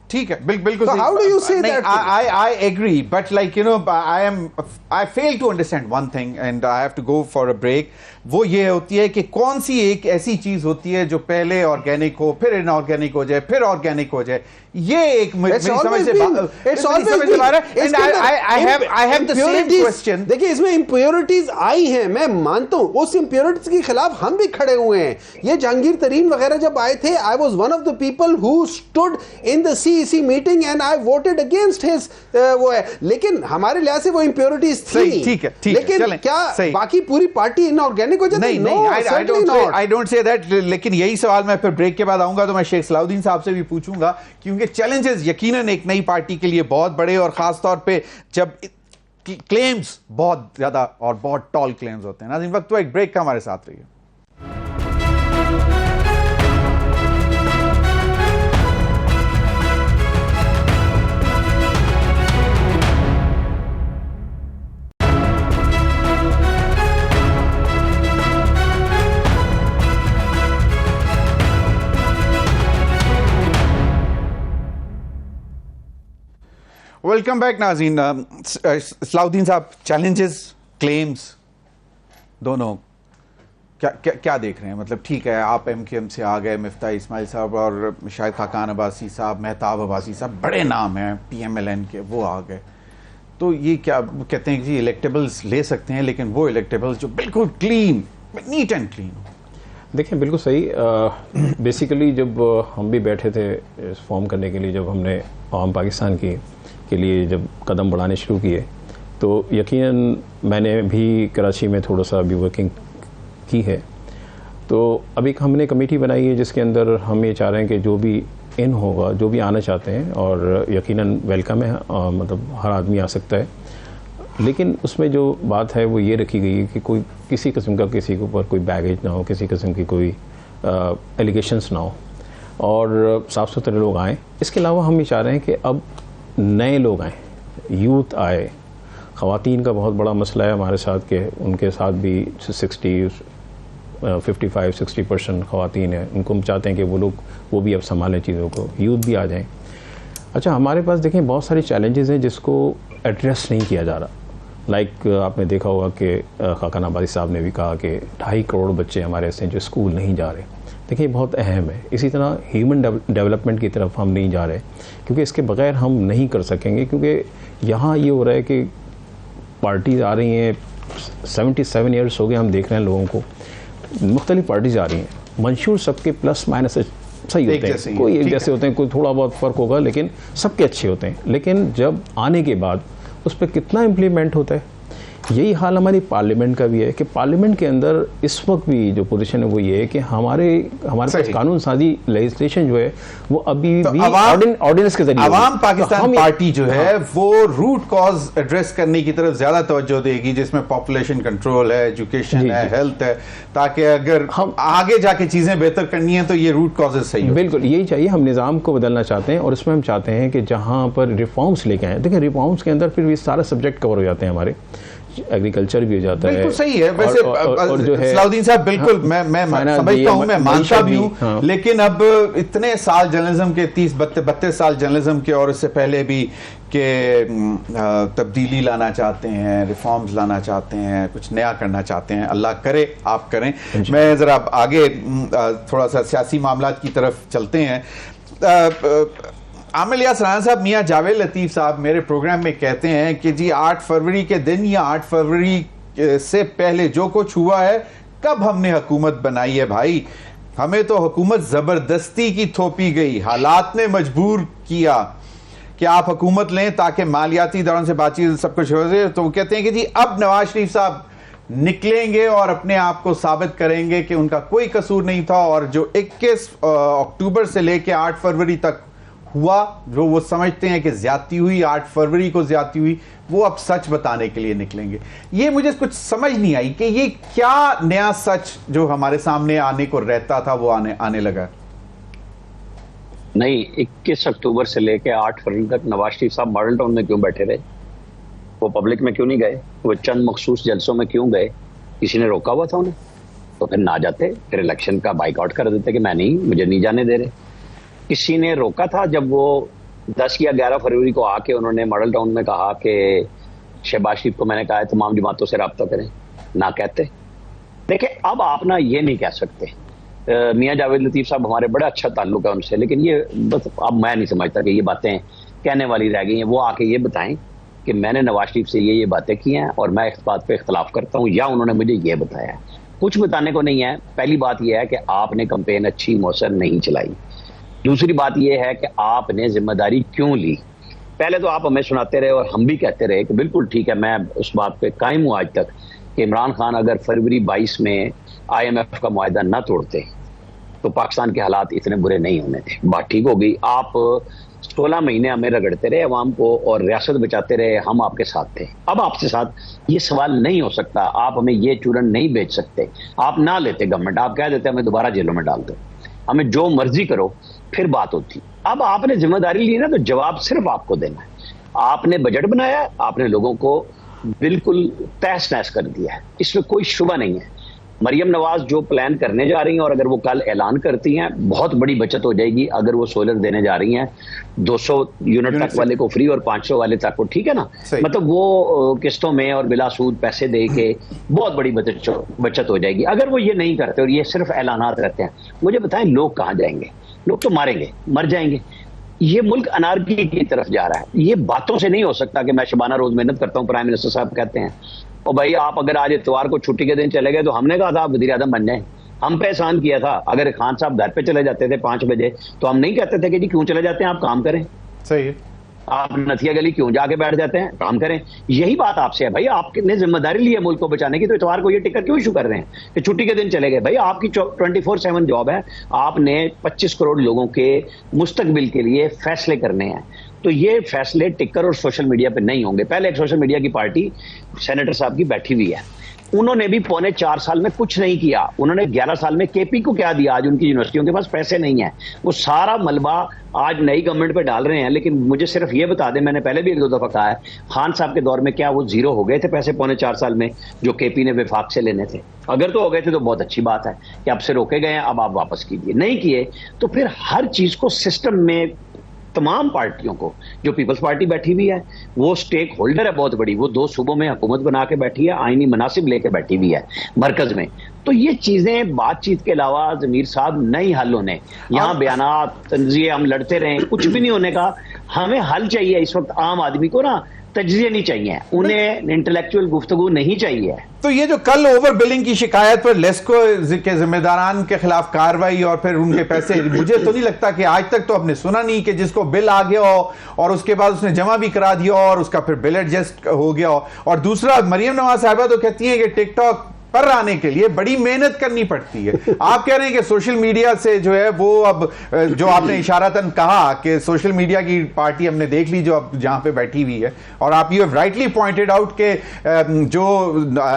ठीक है, बिल्कुल। So how do you say that? I agree, but like, you know, I fail to understand one thing and I have to go for a break. वो ये होती है कि कौन सी एक ऐसी चीज होती है जो पहले ऑर्गेनिक हो, फिर इनऑर्गेनिक हो जाए, फिर ऑर्गेनिक हो जाए। ये एक मेरी समझ से बाहर है। I have the same question. देखिए, इसमें इंप्योरिटीज आई हैं, मैं मानता हूं, उस इंप्योरिटीज के खिलाफ हम भी खड़े हुए हैं। ये जहांगीर तरीन वगैरह जब आए थे, I was one of the people who stood in the CEC meeting and I voted against his वो है, लेकिन हमारे लिहाज से वो इंप्योरिटीज थी। ठीक है, लेकिन क्या बाकी पूरी पार्टी इनऑर्गेनिक हो जाती? नहीं, I don't say that. लेकिन यही सवाल मैं फिर ब्रेक के बाद आऊंगा तो मैं शेख सलाउद्दीन साहब से भी पूछूंगा, क्योंकि चैलेंजेस यकीनन एक नई पार्टी के लिए बहुत बड़े, और खास तौर पे जब क्लेम्स बहुत ज्यादा और बहुत टॉल क्लेम्स होते हैं। नाज़रीन, वक्त तो एक ब्रेक का, हमारे साथ रहिए। वेलकम बैक नाज़रीन। सलाउद्दीन साहब, चैलेंजेस, क्लेम्स दोनों क्या देख रहे हैं? मतलब ठीक है, आप MKM से आ गए, मिफ्ता इस्माइल साहब और शायद खाकान अब्बासी साहब, मेहताब अब्बासी साहब, बड़े नाम हैं PMLN के, वो आ गए, तो ये क्या कहते हैं कि इलेक्टेबल्स ले सकते हैं, लेकिन वो इलेक्टेबल्स जो बिल्कुल क्लीन, नीट एंड क्लीन हो। देखिए, बिल्कुल सही। बेसिकली जब हम भी बैठे थे इस फॉर्म करने के लिए, जब हमने आवाम पाकिस्तान के लिए जब कदम बढ़ाने शुरू किए, तो यकीनन मैंने भी कराची में थोड़ा सा अभी वर्किंग की है। तो अभी हमने कमेटी बनाई है जिसके अंदर हम ये चाह रहे हैं कि जो भी इन होगा, जो भी आना चाहते हैं, और यकीनन वेलकम है, मतलब हर आदमी आ सकता है, लेकिन उसमें जो बात है वो ये रखी गई है कि कोई किसी किस्म का किसी के ऊपर कोई बैगेज ना हो, किसी किस्म की कोई एलिगेशंस ना हो, और साफ़ सुथरे लोग आएँ। इसके अलावा हम ये चाह रहे हैं कि अब नए लोग आएँ, यूथ आए। ख़वातीन का बहुत बड़ा मसला है हमारे साथ के, उनके साथ भी 55-60% ख़वातीन हैं, उनको हम चाहते हैं कि वो लोग वो भी अब संभालें चीज़ों को, यूथ भी आ जाएं। अच्छा, हमारे पास देखें बहुत सारे चैलेंजेस हैं जिसको एड्रेस नहीं किया जा रहा। लाइक आपने देखा होगा कि खाकान अब्बासी साहब ने भी कहा कि 2.5 करोड़ बच्चे हमारे ऐसे हैं जो स्कूल नहीं जा रहे। देखिए, बहुत अहम है। इसी तरह ह्यूमन डेवलपमेंट की तरफ हम नहीं जा रहे, क्योंकि इसके बगैर हम नहीं कर सकेंगे। क्योंकि यहाँ ये हो रहा है कि पार्टीज आ रही हैं, 77 ईयर्स हो गए हम देख रहे हैं लोगों को, मुख्तलिफ पार्टीज आ रही हैं, मंशूर सबके प्लस माइनस सही होते हैं, कोई एक जैसे होते हैं, कोई थोड़ा बहुत फ़र्क होगा, लेकिन सबके अच्छे होते हैं। लेकिन जब आने के बाद उस पर कितना इम्प्लीमेंट होता है, यही हाल हमारी पार्लियामेंट का भी है कि पार्लियामेंट के अंदर इस वक्त भी जो पोजीशन है वो ये है कि हमारे पास कानून साजी लेजिस्लेशन जो है वो अभी भी ऑर्डिनेंस के जरिए अवाम पाकिस्तान पार्टी जो है वो रूट कॉज एड्रेस करने की तरफ ज्यादा तवज्जो देगी, जिसमें पॉपुलेशन कंट्रोल है, एजुकेशन है, हेल्थ है, ताकि अगर हम आगे जाके चीजें बेहतर करनी है तो ये रूट कॉजेज सही हो। बिल्कुल यही चाहिए। हम निज़ाम को बदलना चाहते हैं और उसमें हम चाहते हैं कि जहाँ पर रिफॉर्म्स लेके आए, देखिए रिफॉर्म्स के अंदर फिर ये सारा सब्जेक्ट कवर हो जाते हैं, हमारे एग्रीकल्चर भी हो जाता है। बिल्कुल सही है वैसे और जो है सलाउद्दीन साहब, बिल्कुल मैं समझता हूं, मैं मानता भी हूं, लेकिन अब इतने साल जर्नलिज्म के 32 साल जर्नलिज्म के और इससे पहले भी के तब्दीली लाना चाहते हैं, रिफॉर्म्स लाना चाहते हैं, कुछ नया करना चाहते हैं। अल्लाह करे आप करें। मैं जरा आगे थोड़ा सा सियासी मामलात की तरफ चलते हैं। आमिर इलियास राना साहब, मियां जावेद लतीफ़ साहब मेरे प्रोग्राम में कहते हैं कि जी 8 फरवरी के दिन या 8 फरवरी से पहले जो कुछ हुआ है, कब हमने हुकूमत बनाई है भाई, हमें तो हुकूमत जबरदस्ती की थोपी गई, हालात ने मजबूर किया कि आप हुकूमत लें ताकि मालियाती दौरान से बातचीत सब कुछ हो जाए। तो वो कहते हैं कि जी अब नवाज शरीफ साहब निकलेंगे और अपने आप को साबित करेंगे कि उनका कोई कसूर नहीं था, और जो 21 अक्टूबर से लेकर 8 फरवरी तक हुआ, जो वो समझते हैं कि ज्यादती हुई, 8 फरवरी को ज्यादती हुई, वो अब सच बताने के लिए निकलेंगे। ये मुझे कुछ समझ नहीं आई कि ये क्या नया सच जो हमारे सामने आने को रहता था वो आने लगा। नहीं, 21 अक्टूबर से लेकर 8 फरवरी तक नवाज शरीफ साहब मॉडल टाउन में क्यों बैठे रहे? वो पब्लिक में क्यों नहीं गए? वो चंद मखसूस जलसों में क्यों गए? किसी ने रोका हुआ था उन्हें? तो फिर ना जाते, फिर इलेक्शन का बाइकआउट कर देते कि मैं नहीं, मुझे नहीं जाने दे रहे। किसी ने रोका था जब वो 10 या 11 फरवरी को आके उन्होंने मॉडल टाउन में कहा कि शहबाज शरीफ को मैंने कहा है तमाम जमातों से रब्ता करें? ना कहते। देखिए, अब आप ना ये नहीं कह सकते, मियां जावेद लतीफ़ साहब हमारे बड़ा अच्छा ताल्लुक है उनसे, लेकिन ये बस अब मैं नहीं समझता कि ये बातें कहने वाली रह गई हैं। वो आके ये बताएं कि मैंने नवाज शरीफ से ये बातें की हैं और मैं इस बात पे इख्तलाफ करता हूँ, या उन्होंने मुझे ये बताया है। कुछ बताने को नहीं है। पहली बात यह है कि आपने कैंपेन अच्छी मौसर नहीं चलाई। दूसरी बात यह है कि आपने जिम्मेदारी क्यों ली। पहले तो आप हमें सुनाते रहे और हम भी कहते रहे कि बिल्कुल ठीक है, मैं उस बात पे कायम हूँ आज तक कि इमरान खान अगर फरवरी 22 में IMF का मुआहदा न तोड़ते तो पाकिस्तान के हालात इतने बुरे नहीं होने थे। बात ठीक हो गई। आप 16 महीने हमें रगड़ते रहे अवाम को और रियासत बचाते रहे, हम आपके साथ थे। अब आपसे साथ ये सवाल नहीं हो सकता, आप हमें ये चूरन नहीं बेच सकते। आप ना लेते गवर्नमेंट, आप कह देते हमें दोबारा जेलों में डाल दो, हमें जो मर्जी करो, फिर बात होती। अब आपने जिम्मेदारी ली ना, तो जवाब सिर्फ आपको देना है। आपने बजट बनाया, आपने लोगों को बिल्कुल तहस नहस कर दिया है, इसमें कोई शुबा नहीं है। मरियम नवाज जो प्लान करने जा रही हैं और अगर वो कल ऐलान करती हैं, बहुत बड़ी बचत हो जाएगी। अगर वो सोलर देने जा रही हैं 200 यूनिट तक वाले को फ्री और 500 वाले तक को, ठीक है ना, मतलब वो किस्तों में और बिला सूद पैसे दे के बहुत बड़ी बचत हो जाएगी। अगर वो ये नहीं करते और ये सिर्फ ऐलानात करते हैं, मुझे बताएं लोग कहाँ जाएंगे? लोग तो मारेंगे, मर जाएंगे। ये मुल्क अनारकी की तरफ जा रहा है। ये बातों से नहीं हो सकता कि मैं शबाना रोज मेहनत करता हूँ, प्राइम मिनिस्टर साहब कहते हैं और भाई आप अगर आज इतवार को छुट्टी के दिन चले गए तो हमने कहा था आप वज़ीर आज़म बन जाएं, हम पे एहसान किया था। अगर खान साहब घर पे चले जाते थे 5 बजे तो हम नहीं कहते थे कि जी क्यों चले जाते हैं, आप काम करें। सही है। आप नथिया गली क्यों जाके बैठ जाते हैं, काम करें। यही बात आपसे है भाई, आपने जिम्मेदारी ली है मुल्क को बचाने की, तो इतवार को ये टिकट क्यों इशू कर रहे हैं कि छुट्टी के दिन चले गए? भाई आपकी 24/7 जॉब है, आपने 25 करोड़ लोगों के मुस्तकबिल के लिए फैसले करने हैं। तो ये फैसले टिकर और सोशल मीडिया पे नहीं होंगे। पहले एक सोशल मीडिया की पार्टी सेनेटर साहब की बैठी हुई है, उन्होंने भी 4.25 साल में कुछ नहीं किया। उन्होंने 11 साल में केपी को क्या दिया? आज उनकी यूनिवर्सिटियों के पास पैसे नहीं है, वो सारा मलबा आज नई गवर्नमेंट पे डाल रहे हैं। लेकिन मुझे सिर्फ ये बता दें, मैंने पहले भी 1-2 दफा कहा है, खान साहब के दौर में क्या वो जीरो हो गए थे पैसे 4.25 साल में जो केपी ने विफाक से लेने थे? अगर तो हो गए थे तो बहुत अच्छी बात है कि अब से रोके गए हैं, अब आप वापस कीजिए। नहीं किए तो फिर हर चीज को सिस्टम में तमाम पार्टियों को, जो पीपल्स पार्टी बैठी हुई है वो स्टेक होल्डर है बहुत बड़ी, वो 2 सूबों में हुकूमत बना के बैठी है, आईनी मनासिब लेके बैठी हुई है मरकज में। तो ये चीजें बातचीत के अलावा ज़मीर साहब नहीं हल होने। यहाँ बयानात तंजिए हम लड़ते रहें, कुछ भी नहीं होने का। हमें हल चाहिए इस वक्त आम आदमी को ना तजज़िये नहीं चाहिए, उन्हें इंटेलेक्चुअल गुफ्तगू नहीं चाहिए। तो ये जो कल ओवर बिलिंग की शिकायत पर लेस्को के जिम्मेदारान के खिलाफ कार्रवाई और फिर उनके पैसे, मुझे तो नहीं लगता कि आज तक तो आपने सुना नहीं कि जिसको बिल आ गया हो और उसके बाद उसने जमा भी करा दिया और उसका फिर बिल एडजस्ट हो गया हो। और दूसरा, मरियम नवाज साहिबा तो कहती है कि टिकटॉक पर आने के लिए बड़ी मेहनत करनी पड़ती है। आप कह रहे हैं कि सोशल मीडिया से जो है वो, अब जो आपने इशारतन कहा कि सोशल मीडिया की पार्टी हमने देख ली जो अब जहां पे बैठी हुई है, और आप you have rightly pointed out के जो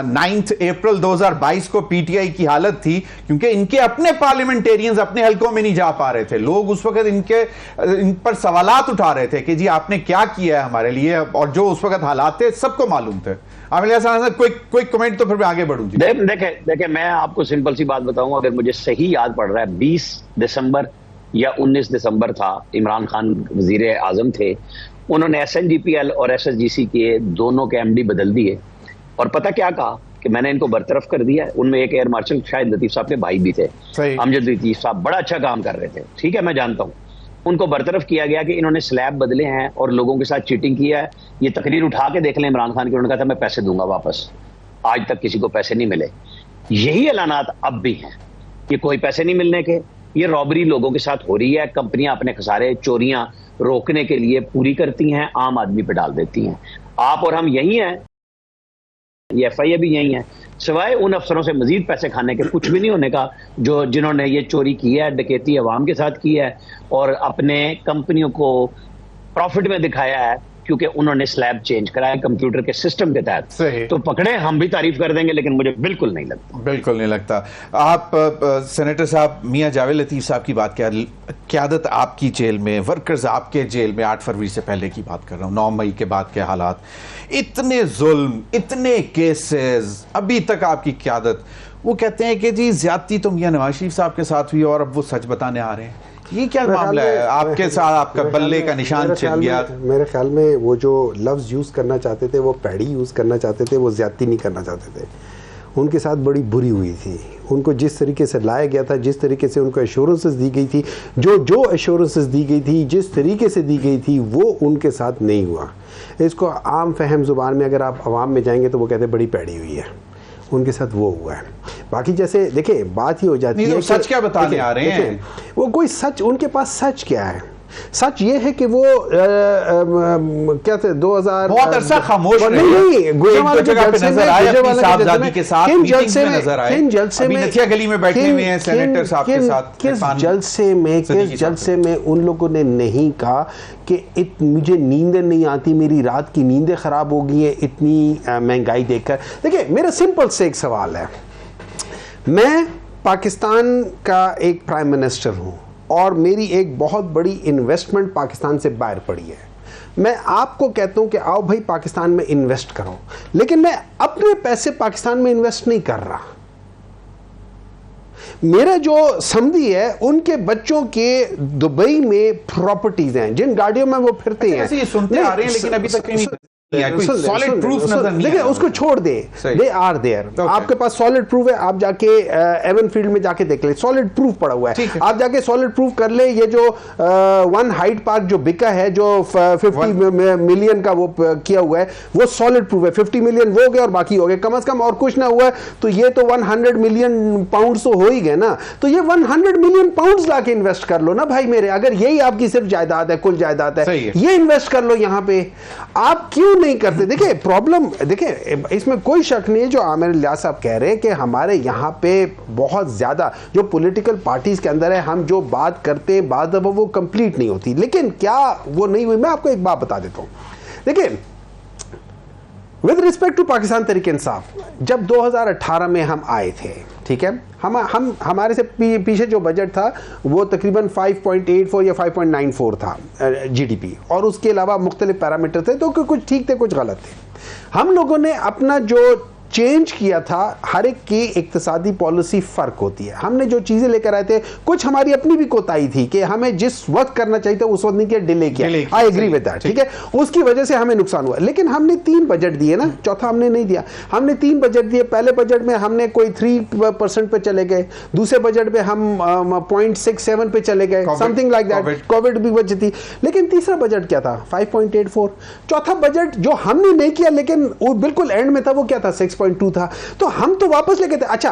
9 अप्रैल 2022 को पीटीआई की हालत थी, क्योंकि इनके अपने पार्लियामेंटेरियंस अपने हलकों में नहीं जा पा रहे थे। लोग उस वक्त इन पर सवालात उठा रहे थे कि जी आपने क्या किया है हमारे लिए, और जो उस वक्त हालात थे सबको मालूम थे। क्विक कमेंट तो फिर मैं आगे बढ़ूं। देखे मैं आपको सिंपल सी बात बताऊं, अगर मुझे सही याद पड़ रहा है 20 दिसंबर या 19 दिसंबर था, इमरान खान वजीर आजम थे, उन्होंने SNGPL और SSGC के दोनों के MD बदल दिए और पता क्या कहा कि मैंने इनको बरतरफ कर दिया। उनमें एक एयर मार्शल शाहिद लतीफ साहब के भाई भी थे, अमजद लतीफ साहब बड़ा अच्छा काम कर रहे थे, ठीक है मैं जानता हूं। उनको बरतरफ किया गया कि इन्होंने स्लैब बदले हैं और लोगों के साथ चीटिंग किया है। ये तकरीर उठा के देख लें इमरान खान की, उन्होंने कहा था मैं पैसे दूंगा वापस, आज तक किसी को पैसे नहीं मिले। यही ऐलानात अब भी हैं कि कोई पैसे नहीं मिलने के, ये रॉबरी लोगों के साथ हो रही है। कंपनियां अपने खसारे चोरियां रोकने के लिए पूरी करती हैं, आम आदमी पे डाल देती हैं। आप और हम यही हैं, ये FIA भी यही है, सिवाय उन अफसरों से मजीद पैसे खाने के कुछ भी नहीं होने का जो जिन्होंने ये चोरी की है, डकैती अवाम के साथ की है और अपने कंपनियों को प्रॉफिट में दिखाया है क्योंकि उन्होंने स्लैब चेंज कराया कंप्यूटर के सिस्टम के तहत। सही। तो पकड़े हम भी तारीफ कर देंगे, लेकिन मुझे बिल्कुल नहीं लगता। बिल्कुल नहीं लगता। आप सेनेटर साहब मियां जावेद लतीफ साहब की बात, क़यादत आपकी जेल में, वर्कर्स आपके जेल में, 8 फरवरी से पहले की बात कर रहा हूँ, 9 मई के बाद के हालात, इतने जुल्म, इतने केसेस, अभी तक आपकी क़यादत, वो कहते हैं कि जी ज्यादती तो मियां नवाज शरीफ साहब के साथ हुई और अब वो सच बताने आ रहे हैं। ये क्या मामला है आपके साथ? आपका बल्ले का निशान छिन गया। मेरे ख्याल में वो जो लफ्ज़ यूज़ करना चाहते थे, वो पैड़ी यूज़ करना चाहते थे, वो ज़्यादती नहीं करना चाहते थे। उनके साथ बड़ी बुरी हुई थी। उनको जिस तरीके से लाया गया था, जिस तरीके से उनको एश्योरेंसेस दी गई थी, जो एश्योरेंसेस दी गई थी, जिस तरीके से दी गई थी, वो उनके साथ नहीं हुआ। इसको आम फहम ज़ुबान में अगर आप आवाम में जाएंगे तो वो कहते बड़ी पैड़ी हुई है, उनके साथ वो हुआ है। बाकी जैसे देखिए बात ही हो जाती है, सच क्या बताने आ रहे हैं? वो कोई सच, उनके पास सच क्या है? सच ये है कि वो क्या थे 2000 बहुत अरसा खामोश रहे, गली में बैठे हुए हैं सेनेटर साहब के साथ। किस जलसे में उन लोगों ने नहीं कहा कि मुझे नींदें नहीं आती, मेरी रात की नींदें खराब हो गई है इतनी महंगाई देखकर। देखिए मेरा सिंपल से एक सवाल है, मैं पाकिस्तान का एक प्राइम मिनिस्टर हूं और मेरी एक बहुत बड़ी इन्वेस्टमेंट पाकिस्तान से बाहर पड़ी है। मैं आपको कहता हूं कि आओ भाई पाकिस्तान में इन्वेस्ट करो, लेकिन मैं अपने पैसे पाकिस्तान में इन्वेस्ट नहीं कर रहा। मेरा जो समधी है उनके बच्चों के दुबई में प्रॉपर्टीज हैं, जिन गाड़ियों में वो फिरते हैं। ये सुनते आ रहे हैं लेकिन अभी तक नहीं सॉलिड प्रूफ नजर नहीं है। उसको छोड़ दे, दे आर देयर। आपके पास सॉलिड प्रूफ है, आप जाके एवन फील्ड में जाके देख ले, सॉलिड प्रूफ पड़ा हुआ है। आप जाके सॉलिड प्रूफ कर ले। ये जो वन हाइट पार्क जो बिका है, जो 50 मिलियन का वो किया हुआ है, वो सॉलिड प्रूफ है। 50 मिलियन वो हो गए और बाकी हो गए, कम से कम और कुछ ना हुआ तो ये तो 100 मिलियन पाउंड तो हो ही गए ना। तो ये 100 मिलियन पाउंड लाके इन्वेस्ट कर लो ना भाई मेरे, अगर यही आपकी सिर्फ जायदाद है, कुल जायदाद है, ये इन्वेस्ट कर लो यहाँ पे। आप क्यों नहीं करते? देखिए प्रॉब्लम, देखिए इसमें कोई शक नहीं है जो आमिर लियाज साहब कह रहे हैं कि हमारे यहाँ पे बहुत ज्यादा जो पॉलिटिकल पार्टीज के अंदर है, हम जो बात करते हैं बाद अब वो कंप्लीट नहीं होती। लेकिन क्या वो नहीं हुई? मैं आपको एक बात बता देता हूं। देखिए with respect to Pakistan Tehreek इंसाफ, जब 2018 में हम आए थे, ठीक है, हम हमारे से पीछे जो बजट था वो तकरीबन 5.84 या 5.94 था GDP, और उसके अलावा मुख्तलिफ पैरामीटर थे, तो कुछ ठीक थे कुछ गलत थे। हम लोगों ने अपना जो चेंज किया था, हर एक की इक्तिसादी पॉलिसी फर्क होती है। हमने जो चीजें लेकर आए थे, कुछ हमारी अपनी भी कोताही थी कि हमें जिस वक्त करना चाहिए था उस वक्त नहीं किया, डिले किया। आई एग्री विद दैट, ठीक है, उसकी वजह से हमें नुकसान हुआ। लेकिन हमने 3 बजट दिए ना, चौथा हमने नहीं दिया। हमने 3 बजट दिए। पहले बजट में हमने कोई 3% पे चले गए, दूसरे बजट में हम 0.67 पे चले गए, समथिंग लाइक दैट, कोविड भी वजह थी। लेकिन तीसरा बजट क्या था? 5.84। चौथा बजट जो हमने नहीं किया लेकिन वो बिल्कुल एंड में था, वो क्या था? 6.2 था। तो हम तो वापस लेके थे। अच्छा,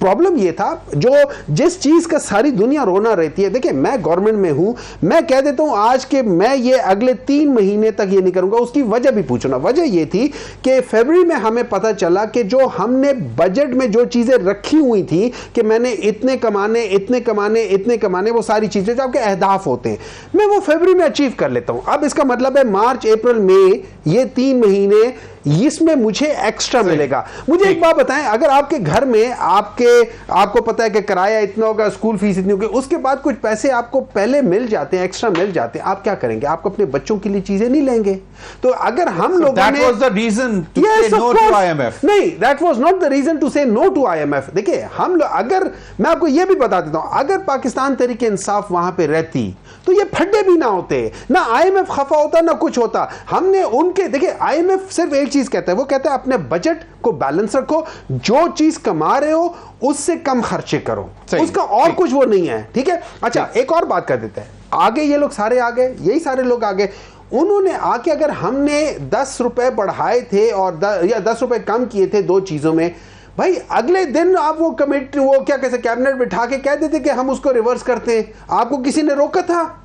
प्रॉब्लम ये था, जो जिस चीज का सारी दुनिया रोना रहती है, देखिए मैं गवर्नमेंट में हूं, मैं कह देता हूं आज के मैं ये अगले 3 महीने तक ये नहीं करूंगा। उसकी वजह भी पूछना। वजह ये थी कि फरवरी में हमें पता चला कि जो हमने बजट में जो चीजें रखी हुई थी कि मैंने इतने कमाने, इतने कमाने, इतने कमाने, वो सारी चीजें जो आपके अहदाफ होते हैं, मैं वो फरवरी में अचीव कर लेता हूं। अब इसका मतलब है मार्च, अप्रैल, मई, ये 3 महीने इसमें मुझे एक्स्ट्रा मिलेगा। मुझे एक बात बताएं, अगर आपके घर में आपको पता है कि किराया इतना होगा, स्कूल फीस इतनी होगी, उसके बाद कुछ पैसे आपको पहले मिल जाते हैं, एक्स्ट्रा मिल जाते हैं, आप क्या करेंगे? आप अपने बच्चों के लिए चीजें नहीं लेंगे। तो अगर हम लोगों ने that was the reason to say no to IMF. नहीं, that was not the reason to say no to IMF. देखिए, हम लोग, अगर मैं आपको यह भी बता देता हूं, अगर पाकिस्तान तहरीक इंसाफ वहां पे रहती तो ये फड्डे भी ना होते, ना IMF खफा होता, ना कुछ होता। हमने उनके, देखिए IMF सिर्फ एक चीज कहता है, वो कहता है अपने बजट को बैलेंस रखो, जो चीज कमा रहे हो उससे कम खर्चे करो, उसका और कुछ वो नहीं है, ठीक है। अच्छा, एक और बात कर देते हैं, आगे ये लोग सारे आ गए, यही सारे लोग आ गए, उन्होंने आके अगर हमने 10 रुपए बढ़ाए थे और या 10 रुपए कम किए थे 2 चीजों में, भाई अगले दिन आप वो कमेटी, वो क्या कहते, कैबिनेट बिठा के कह देते कि हम उसको रिवर्स करते हैं। आपको किसी ने रोका था?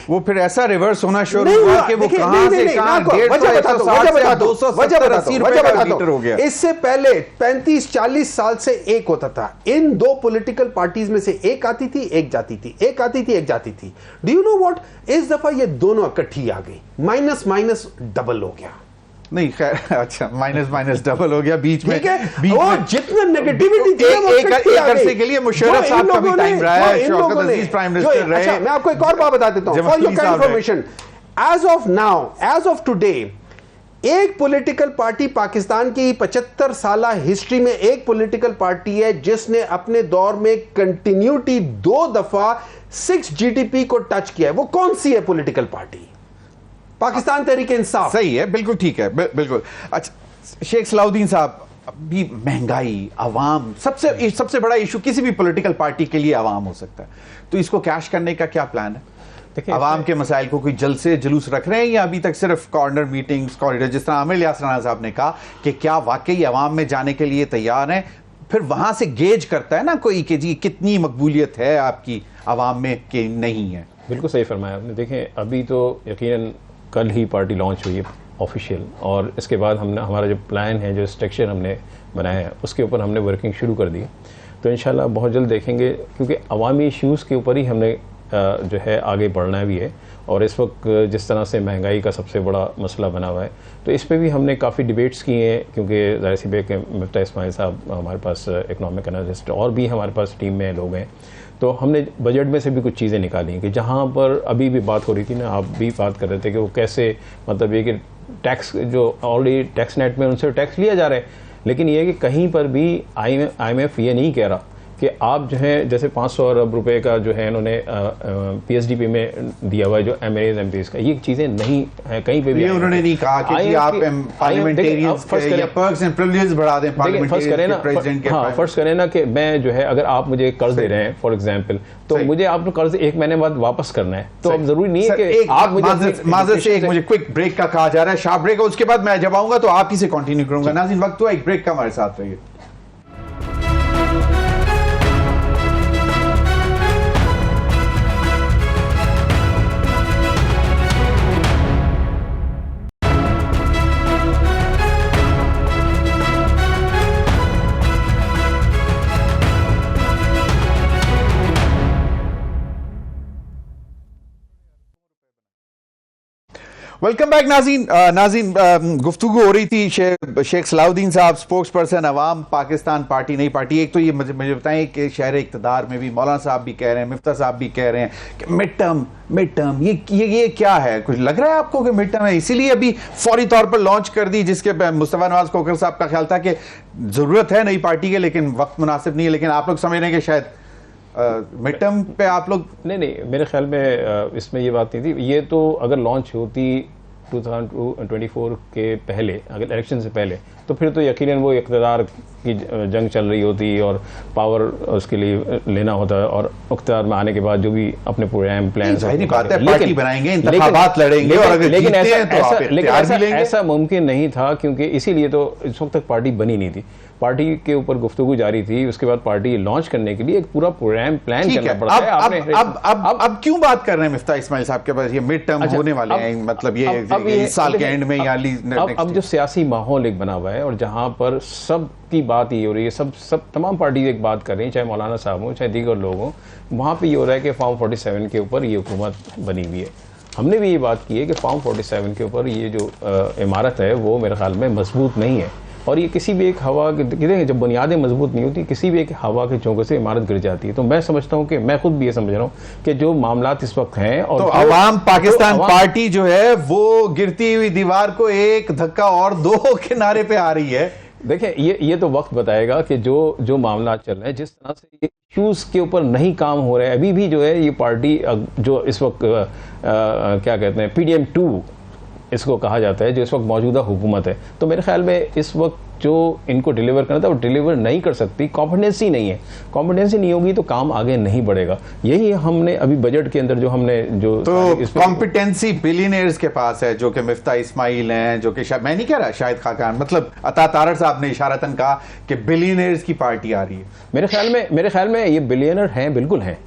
वो फिर ऐसा रिवर्स होना शुरू हुआ कि वो कहां से कहां 150 हो गया। इससे पहले 35-40 साल से एक होता था, इन 2 पॉलिटिकल पार्टीज में से एक आती थी, एक जाती थी, एक आती थी, एक जाती थी। डू यू नो व्हाट, इस दफा ये दोनों इकट्ठी आ गई, माइनस माइनस डबल हो गया। नहीं खैर, अच्छा, माइनस माइनस डबल हो गया बीच में। वो जितना नेगेटिविटी थी एक अरसे के लिए मुशर्रफ साहब का भी टाइम रहा है, शौकत अजीज प्राइम मिनिस्टर रहे। अच्छा, मैं आपको एक और बात बता देता हूं, for your confirmation, as of now, as of today, एक पॉलिटिकल पार्टी पाकिस्तान की 75 साल हिस्ट्री में एक पॉलिटिकल पार्टी है जिसने अपने दौर में कंटिन्यूटी 2 दफा 6 GDP को टच किया है। वो कौन सी है पॉलिटिकल पार्टी? पाकिस्तान तहरीक इंसाफ। सही है, बिल्कुल ठीक है, बिल्कुल। अच्छा शेख सलाउद्दीन साहब, अभी महंगाई, अवाम, सबसे बड़ा इशू किसी भी पॉलिटिकल पार्टी के लिए अवाम हो सकता है, तो इसको कैश करने का क्या प्लान है? देखिए, अवाम के मसाइल को कोई जल्द से जुलूस रख रहे हैं या अभी तक सिर्फ कॉर्नर मीटिंग्स, कॉरिडोर, जिस तरह आमिर इलियास राणा साहब ने कहा कि क्या वाकई अवाम में जाने के लिए तैयार हैं? फिर वहां से गेज करता है ना कोई कि जी कितनी मकबूलियत है आपकी अवाम में कि नहीं है। बिल्कुल सही फरमाया आपने। देखें, अभी तो यकीनन कल ही पार्टी लॉन्च हुई है ऑफिशियल, और इसके बाद हमने हमारा जो प्लान है, जो स्ट्रक्चर हमने बनाया है, उसके ऊपर हमने वर्किंग शुरू कर दी। तो इंशाल्लाह बहुत जल्द देखेंगे, क्योंकि अवामी इश्यूज़ के ऊपर ही हमने जो है आगे बढ़ना भी है। और इस वक्त जिस तरह से महंगाई का सबसे बड़ा मसला बना हुआ है, तो इस पर भी हमने काफ़ी डिबेट्स किए हैं, क्योंकि ज़ाहिर सी बात है कि मिफ्ता इस्माइल साहब हमारे पास इकनॉमिक एनालिस्ट, और भी हमारे पास टीम में लोग हैं, तो हमने बजट में से भी कुछ चीज़ें निकाली कि जहाँ पर अभी भी बात हो रही थी ना, आप भी बात कर रहे थे कि वो कैसे, मतलब ये कि टैक्स जो ऑलरेडी टैक्स नेट में उनसे टैक्स लिया जा रहा है, लेकिन ये कि कहीं पर भी IMF ये नहीं कह रहा कि आप जो है, जैसे 500 अरब रुपए का जो है इन्होंने PSDP में दिया हुआ है, जो MLAs MPs का, ये चीज़ें नहीं है कहीं पे भी। ये उन्होंने नहीं कहा कि जी आप पार्लियामेंटेरियंस या पर्क्स एंड प्रिविलेजेस बढ़ा दें पार्लियामेंटेरियंस के प्रेसिडेंट के। हाँ, फर्स्ट करें ना कि मैं जो है, अगर आप मुझे कर्ज दे रहे हैं फॉर एग्जांपल, तो मुझे आपको कर्ज 1 महीने बाद वापस करना है, तो अब जरूरी नहीं है कि आप मुझे माजरत से एक मुझे क्विक ब्रेक का कहा जा रहा है, शार्प ब्रेक, उसके बाद मैं जब आऊंगा तो आप ही से कंटिन्यू करूंगा। नाज़रीन, वक्त हुआ एक ब्रेक का, हमारे साथ रहिए। वेलकम बैक नाज़रीन। नाज़रीन, गुफ्तगू हो रही थी शेख सलाउद्दीन साहब, स्पोक्स पर्सन अवाम पाकिस्तान पार्टी, नई पार्टी। एक तो ये मुझे बताएं कि शहर इक़्तिदार में भी मौलाना साहब भी कह रहे हैं, मिफ्ता साहब भी कह रहे हैं कि मिड टर्म ये क्या है? कुछ लग रहा है आपको कि मिड टर्म है, इसीलिए अभी फौरी तौर पर लॉन्च कर दी, जिसके मुस्तफा नवाज खोखर साहब का ख्याल था कि ज़रूरत है नई पार्टी के लेकिन वक्त मुनासिब नहीं है, लेकिन आप लोग समझ रहे हैं कि शायद मिड टर्म पे आप लोग? नहीं, मेरे ख्याल में इसमें ये बात नहीं थी। ये तो अगर लॉन्च होती 2024 के पहले, अगर इलेक्शन से पहले, तो फिर तो यकीनन वो इक़्तिदार की जंग चल रही होती और पावर उसके लिए लेना होता है, और इक़्तिदार में आने के बाद जो भी अपने प्रोग्राम प्लान पार्टी बनाएंगे, इंतखाबात लड़ेंगे, और अगर लेकिन ऐसा ऐसा मुमकिन नहीं था, क्योंकि इसीलिए तो इस वक्त तक पार्टी बनी नहीं थी। पार्टी के ऊपर गुफ्तगू जारी थी, उसके बाद पार्टी लॉन्च करने के लिए एक पूरा प्रोग्राम प्लान करना पड़ता है। अब क्यों बात कर रहे हैं मिफ्ता इस्माइल साहब के पास ये मिड टर्म होने वाले हैं, मतलब ये साल के एंड में या अब जो सियासी माहौल एक बना हुआ है और जहां पर सब की बात ये हो रही है, सब तमाम पार्टी एक बात कर रही है, चाहे मौलाना साहब हो चाहे दीगर लोग हों, वहां पे ये हो रहा है कि फॉर्म 47 के ऊपर ये हुकूमत बनी हुई है। हमने भी ये बात की है कि फॉर्म 47 के ऊपर ये जो इमारत है वो मेरे ख्याल में मजबूत नहीं है, और ये किसी भी एक हवा के, जब बुनियादें मजबूत नहीं होती, किसी भी एक हवा के झोंके से इमारत गिर जाती है। तो मैं समझता हूँ कि मैं खुद भी ये समझ रहा हूँ कि जो मामलात इस वक्त हैं, और तो अवाम पाकिस्तान पार्टी जो है वो गिरती हुई दीवार को एक धक्का और दो किनारे पे आ रही है। देखिए, ये तो वक्त बताएगा कि जो मामला चल रहे हैं, जिस तरह से इश्यूज के ऊपर नहीं काम हो रहे हैं, अभी भी जो है ये पार्टी जो इस वक्त क्या कहते हैं PDM 2 इसको कहा जाता है, जो इस वक्त मौजूदा हुकूमत है, तो मेरे ख्याल में इस वक्त जो इनको डिलीवर करना था वो डिलीवर नहीं कर सकती। कॉम्पिटेंसी नहीं है, कॉम्पिटेंसी नहीं होगी तो काम आगे नहीं बढ़ेगा। यही हमने अभी बजट के अंदर तो कॉम्पिटेंसी बिलियनियर्स के पास है, जो कि मिफ्ता इस्माइल हैं, जो कि मैं नहीं कह रहा शाहिद खाकान, मतलब अता तारड़ साहब ने इशारतन कहा कि बिलियनियर्स की पार्टी आ रही है। मेरे ख्याल में ये बिलियनर हैं, बिल्कुल हैं,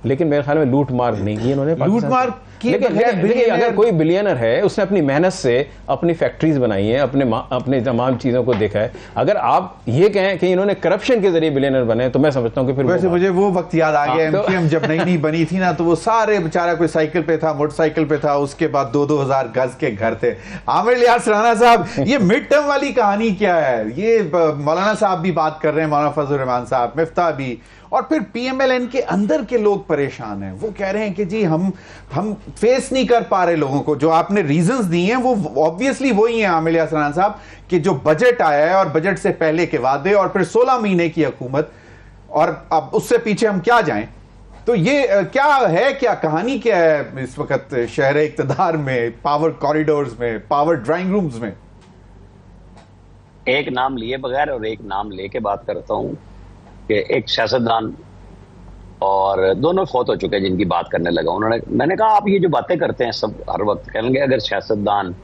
लेकिन मेरे ख्याल में लूट मार नहीं की इन्होंने। लूट मार की, लेकिन अगर कोई बिलियनर है, उसने अपनी मेहनत से अपनी फैक्ट्रीज बनाई है, अपने तमाम चीजों को देखा है, अगर आप ये कहें कि इन्होंने करप्शन के जरिए बिलियनर बने, तो मैं समझता हूं कि फिर वैसे मुझे वो वक्त याद आ गया, एमक्यूएम जब नई बनी थी ना, तो वो सारे बेचारा कोई साइकिल पे था, मोटरसाइकिल पे था, उसके बाद 2-2 हजार गज के घर थे। आमिर लियास राना साहब, ये मिड टर्म वाली कहानी क्या है? ये मौलाना साहब भी बात कर रहे हैं, मौलाना फजल रहमान साहब, मिफ्ता भी, और फिर PMLN के अंदर के लोग परेशान हैं। वो कह रहे हैं कि जी हम फेस नहीं कर पा रहे लोगों को। जो आपने रीजंस दिए हैं वो ऑब्वियसली वही हैं आमिर लियास राना साहब, कि जो बजट आया है और बजट से पहले के वादे और फिर 16 महीने की हुकूमत, और अब उससे पीछे हम क्या जाएं। तो ये क्या है, क्या कहानी क्या है इस वक्त शहर इक़्तिदार में, पावर कॉरिडोर्स में, पावर ड्राइंग रूम्स में? एक नाम लिए बगैर और एक नाम लेके बात करता हूं कि एक सियासतदान, और दोनों फौत हो चुके हैं जिनकी बात करने लगा। मैंने कहा आप ये जो बातें करते हैं सब हर वक्त, कहेंगे अगर सियासतदान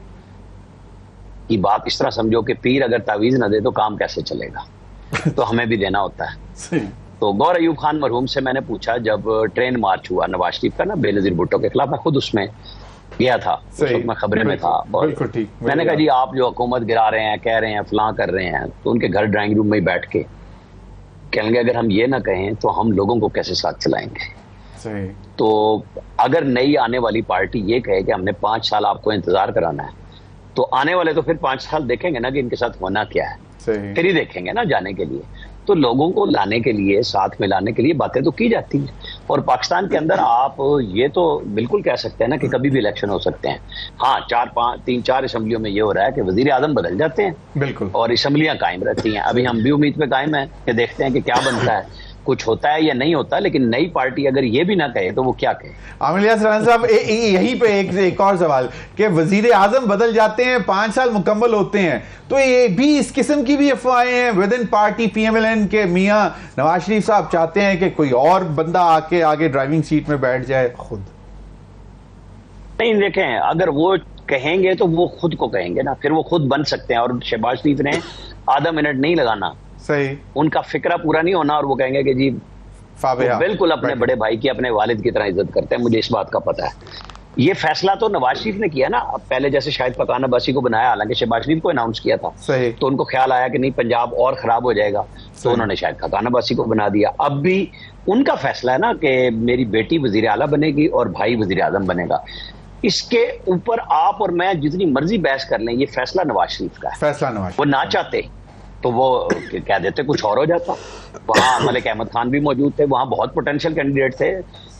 की बात इस तरह समझो कि पीर अगर तावीज ना दे तो काम कैसे चलेगा, तो हमें भी देना होता है। तो गौर अयूब खान मरहूम से मैंने पूछा, जब ट्रेन मार्च हुआ नवाज शरीफ का ना बेनजीर भुट्टो के खिलाफ, मैं खुद उसमें गया था, उस वक्त मैं खबरें में था, और मैंने कहा जी आप जो हुकूमत गिरा रहे हैं, कह रहे हैं फलां कर रहे हैं, तो उनके घर ड्राइंग रूम में ही बैठ के कहेंगे अगर हम ये ना कहें तो हम लोगों को कैसे साथ चलाएंगे। सही। तो अगर नई आने वाली पार्टी ये कहे कि हमने 5 साल आपको इंतजार कराना है, तो आने वाले तो फिर 5 साल देखेंगे ना कि इनके साथ होना क्या है, फिर ही देखेंगे ना जाने के लिए। तो लोगों को लाने के लिए, साथ में लाने के लिए बातें तो की जाती हैं। और पाकिस्तान के अंदर आप ये तो बिल्कुल कह सकते हैं ना कि कभी भी इलेक्शन हो सकते हैं। हाँ, 3-4 असम्बलियों में ये हो रहा है कि वजीर आजम बदल जाते हैं, बिल्कुल, और असम्बलियां कायम रहती हैं। अभी हम भी उम्मीद पे कायम हैं कि देखते हैं कि क्या बनता है, कुछ होता है या नहीं होता। लेकिन नई पार्टी अगर ये भी ना कहे तो वो क्या कहे। आमिर लियास राना साहब, यहीं पे एक और सवाल कि वजीर आजम बदल जाते हैं, 5 साल मुकम्मल होते हैं, तो ये भी इस किस्म की भी अफवाहें हैं विद इन पार्टी PMLN के मियां नवाज शरीफ साहब चाहते हैं कि कोई और बंदा आके आगे ड्राइविंग सीट में बैठ जाए खुद। नहीं, देखें अगर वो कहेंगे तो वो खुद को कहेंगे ना, फिर वो खुद बन सकते हैं। और शहबाज शरीफ ने आधा मिनट नहीं लगाना, सही, उनका फिक्रा पूरा नहीं होना, और वो कहेंगे कि जी बिल्कुल अपने बड़े भाई की, अपने वालिद की तरह इज्जत करते हैं, मुझे इस बात का पता है। ये फैसला तो नवाज शरीफ ने किया ना, पहले जैसे शाहिद फकान अब्बासी को बनाया, हालांकि शहबाज शरीफ को अनाउंस किया था, तो उनको ख्याल आया कि नहीं पंजाब और खराब हो जाएगा, तो उन्होंने शाहिद फकान अब्बासी को बना दिया। अब भी उनका फैसला है ना कि मेरी बेटी वजीर आला बनेगी और भाई वजीर आजम बनेगा। इसके ऊपर आप और मैं जितनी मर्जी बहस कर लें, ये फैसला नवाज शरीफ का है। फैसला नवाज, वो ना चाहते तो वो कह देते कुछ और हो जाता। वहाँ मलिक अहमद खान भी मौजूद थे, वहाँ बहुत पोटेंशियल कैंडिडेट थे,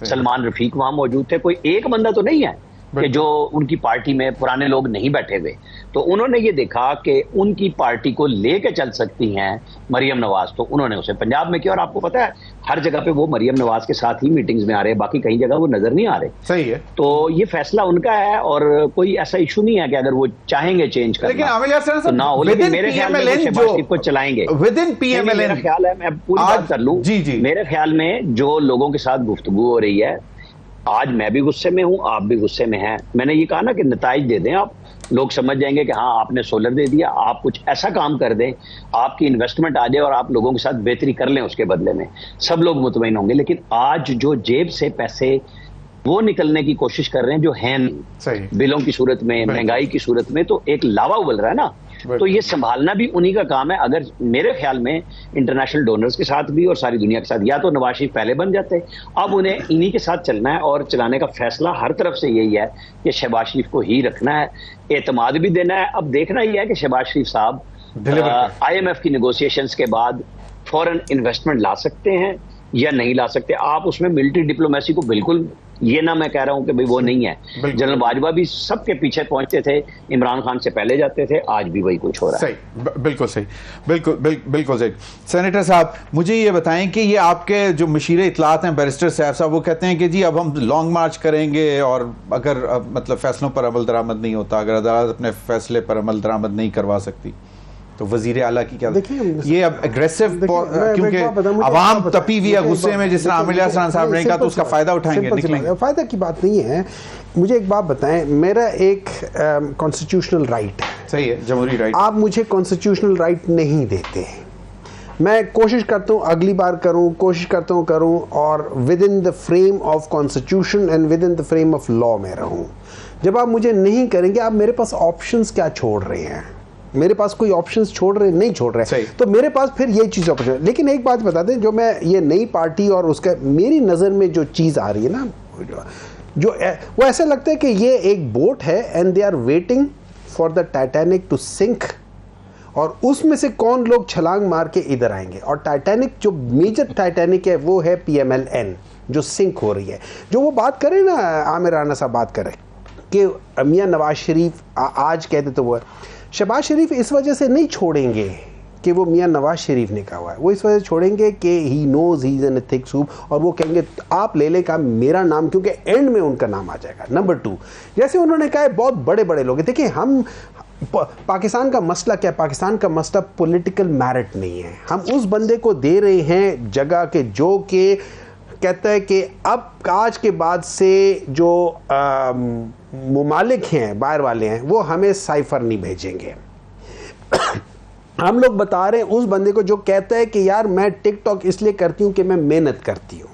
सलमान रफीक वहाँ मौजूद थे, कोई एक बंदा तो नहीं है कि जो उनकी पार्टी में पुराने लोग नहीं बैठे हुए। तो उन्होंने ये देखा कि उनकी पार्टी को लेके चल सकती हैं मरियम नवाज, तो उन्होंने उसे पंजाब में किया। और आपको पता है हर जगह पे वो मरियम नवाज के साथ ही मीटिंग्स में आ रहे हैं, बाकी कहीं जगह वो नजर नहीं आ रहे। सही है। तो ये फैसला उनका है और कोई ऐसा इशू नहीं है कि अगर वो चाहेंगे चेंज करना, लेकिन आमिर यासिर तो ना हो। लेकिन मेरे ख्याल में वो शहबाज शरीफ को चलाएंगे विद इन पीएमएलएन। मेरा ख्याल है, मैं पूरी बात कर लूं, जी जी, मेरे ख्याल में जो लोगों के साथ गुफ्तगू हो रही है, आज मैं भी गुस्से में हूं, आप भी गुस्से में हैं। मैंने ये कहा ना कि नताइज दे दें आप, लोग समझ जाएंगे कि हाँ आपने सोलर दे दिया, आप कुछ ऐसा काम कर दें, आपकी इन्वेस्टमेंट आ जाए और आप लोगों के साथ बेहतरी कर लें, उसके बदले में सब लोग मुतमईन होंगे। लेकिन आज जो जेब से पैसे वो निकलने की कोशिश कर रहे हैं, जो हैं बिलों की सूरत में, महंगाई की सूरत में, तो एक लावा उबल रहा है ना, तो ये संभालना भी उन्हीं का काम है। अगर मेरे ख्याल में इंटरनेशनल डोनर्स के साथ भी और सारी दुनिया के साथ, या तो नवाज शरीफ पहले बन जाते, अब उन्हें इन्हीं के साथ चलना है और चलाने का फैसला हर तरफ से यही है कि शहबाज शरीफ को ही रखना है, एतमाद भी देना है। अब देखना ही है कि शहबाज शरीफ साहब IMF की नेगोशिएशंस के बाद फॉरेन इन्वेस्टमेंट ला सकते हैं या नहीं ला सकते। आप उसमें मिलिट्री डिप्लोमेसी को बिल्कुल, ये ना मैं कह रहा हूं कि भाई वो नहीं है, जनरल बाजवा भी सबके पीछे पहुंचते थे, इमरान खान से पहले जाते थे, आज भी वही कुछ हो रहा है। सही, बिल्कुल सही, बिल्कुल सही। सेनेटर साहब मुझे ये बताएं कि ये आपके जो मशीर इतलात हैं बैरिस्टर साहब वो कहते हैं कि जी अब हम लॉन्ग मार्च करेंगे और अगर मतलब फैसलों पर अमल दरामद नहीं होता, अगर अदालत अपने फैसले पर अमल दरामद नहीं करवा सकती, तो वजीर आला की क्या ये अब एग्रेसिव, क्योंकि आवाम तपी हुई है गुस्से में, जिस तरह आमिर यासिर साहब ने कहा, तो उसका फायदा उठाएंगे, निकलेंगे। फायदा की बात नहीं है। मुझे एक बात बताएं, मेरा एक कॉन्स्टिट्यूशनल राइट है, सही है, जमहूरी राइट, आप मुझे कॉन्स्टिट्यूशनल राइट नहीं देते। मैं कोशिश करता हूँ अगली बार कोशिश करता हूँ करूँ और with in the frame of constitution and with in the frame of law में रहूँ। जब आप मुझे नहीं करेंगे, आप मेरे पास ऑप्शंस क्या छोड़ रहे हैं? मेरे पास कोई ऑप्शंस छोड़ रहे नहीं छोड़ रहे, तो मेरे पास फिर ये चीज़ ऑप्शन। लेकिन एक बात बता दें, जो मैं ये नई पार्टी और उसका मेरी नज़र में जो चीज़ आ रही है ना, जो वो ऐसा लगता है कि ये एक बोट है and they are waiting for the Titanic to sink, और उसमें से कौन लोग छलांग मार के इधर आएंगे। और टाइटैनिक, जो मेजर टाइटैनिक है वो है PMLN, जो सिंक हो रही है। जो वो बात करें ना, आमिर राना साहब बात करें कि मियाँ नवाज शरीफ आज कहते, तो वो शहबाज शरीफ इस वजह से नहीं छोड़ेंगे कि वो मियाँ नवाज शरीफ ने कहा हुआ है, वो इस वजह से छोड़ेंगे कि he knows he is in thick soup, और वो कहेंगे आप ले ले का मेरा नाम, क्योंकि एंड में उनका नाम आ जाएगा। नंबर 2, जैसे उन्होंने कहा है बहुत बड़े बड़े लोग, देखिए हम पाकिस्तान का मसला क्या है? पाकिस्तान का मसला पॉलिटिकल मेरिट नहीं है। हम उस बंदे को दे रहे हैं जगह के जो कि कहता है कि अब आज के बाद से जो मुमालिक हैं, बाहर वाले हैं, वो हमें साइफर नहीं भेजेंगे। हम लोग बता रहे हैं उस बंदे को जो कहता है कि यार मैं टिकटॉक इसलिए करती हूं कि मैं मेहनत करती हूं।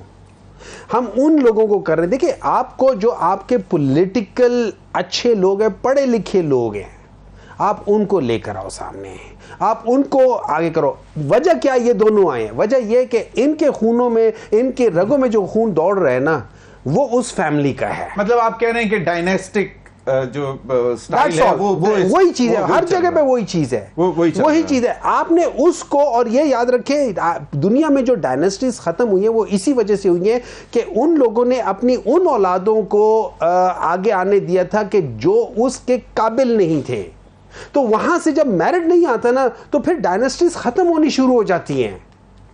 हम उन लोगों को कर रहे हैं। देखिए, आपको जो आपके पॉलिटिकल अच्छे लोग हैं, पढ़े लिखे लोग हैं, आप उनको लेकर आओ सामने, आप उनको आगे करो। वजह क्या, ये दोनों आए हैं, वजह ये कि इनके खूनों में, इनके रगों में जो खून दौड़ रहा है ना, वो उस फैमिली का है। मतलब आप कह रहे हैं कि डायनेस्टिक जो स्टाइल है वो वही चीज है, हर जगह पे वही चीज है, वही चीज है। आपने उसको, और ये याद रखे, दुनिया में जो डायनेस्टीज खत्म हुई है वो इसी वजह से हुई है कि उन लोगों ने अपनी उन औलादों को आगे आने दिया था कि जो उसके काबिल नहीं थे। तो वहां से जब मेरिट नहीं आता ना, तो फिर डायनेस्टीज खत्म होनी शुरू हो जाती हैं।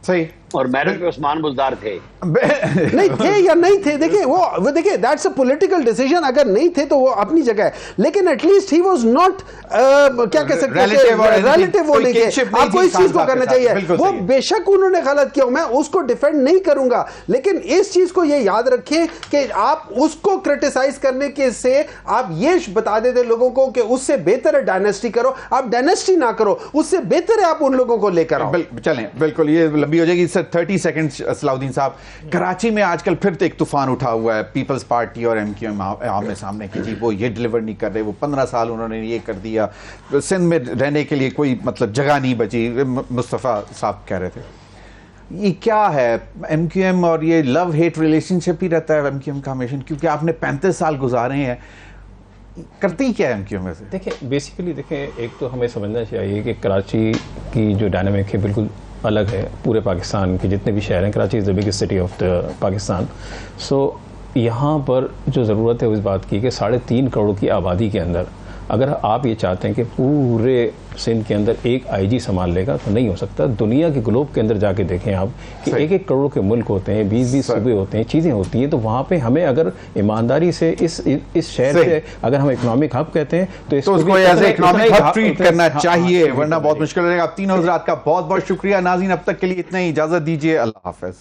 सही। और मेरिट पे उस्मान बुज़दार थे नहीं थे या नहीं थे, देखिए वो देखिए दैट्स अ पॉलिटिकल डिसीजन। अगर नहीं थे तो वो अपनी जगह है, लेकिन एटलीस्ट ही वाज नॉट क्या कह सकते हैं, रिलेटिव वो नहीं थे। आपको इस चीज को करना चाहिए। वो बेशक उन्होंने गलत किया, मैं उसको डिफेंड नहीं करूंगा, लेकिन इस चीज को ये याद रखें कि आप उसको क्रिटिसाइज करने के से आप ये बता देते लोगों को कि उससे बेहतर है डायनेस्टी करो। आप डायनेस्टी ना करो, उससे बेहतर है आप उन लोगों को लेकर आओ। चलें, बिल्कुल, ये लंबी हो जाएगी। 30 सेकंड्स सलाउद्दीन साहब, कराची में आजकल फिर एक तूफान उठा हुआ है, पीपल्स पार्टी और MQM आमने सामने की, जी वो ये डिलीवर नहीं कर रहे, वो 15 साल उन्होंने ये कर दिया, सिंध में रहने के लिए कोई मतलब जगह नहीं बची, मुस्तफ़ा साहब कह रहे थे। ये क्या है MQM और ये लव हेट रिलेशनशिप ही रहता है MQM का हमेशा, क्योंकि आपने 35 साल गुजारे हैं, करती क्या है एमक्यूएम वैसे? देखिए बेसिकली देखिए, एक तो हमें समझना चाहिए कि कराची की जो डायनामिक है बिल्कुल अलग है पूरे पाकिस्तान के जितने भी शहर हैं। Karachi is the biggest city of the Pakistan. So यहाँ पर जो ज़रूरत है उस बात की कि 3.5 करोड़ की आबादी के अंदर अगर आप ये चाहते हैं कि पूरे सिंध के अंदर एक आईजी संभाल लेगा तो नहीं हो सकता। दुनिया के ग्लोब के अंदर जाके देखें आप कि 1-1 करोड़ के मुल्क होते हैं, 20-20 सूबे होते हैं, चीज़ें होती हैं। तो वहाँ पे हमें अगर ईमानदारी से इस शहर से अगर हम इकोनॉमिक हब कहते हैं तो इसको as a economic hub treat करना चाहिए, वरना बहुत मुश्किल रहेगा। आप तीनों हजरात का बहुत बहुत शुक्रिया। नाज़रीन अब तक के लिए इतना ही, इजाजत दीजिए, अल्लाह हाफिज।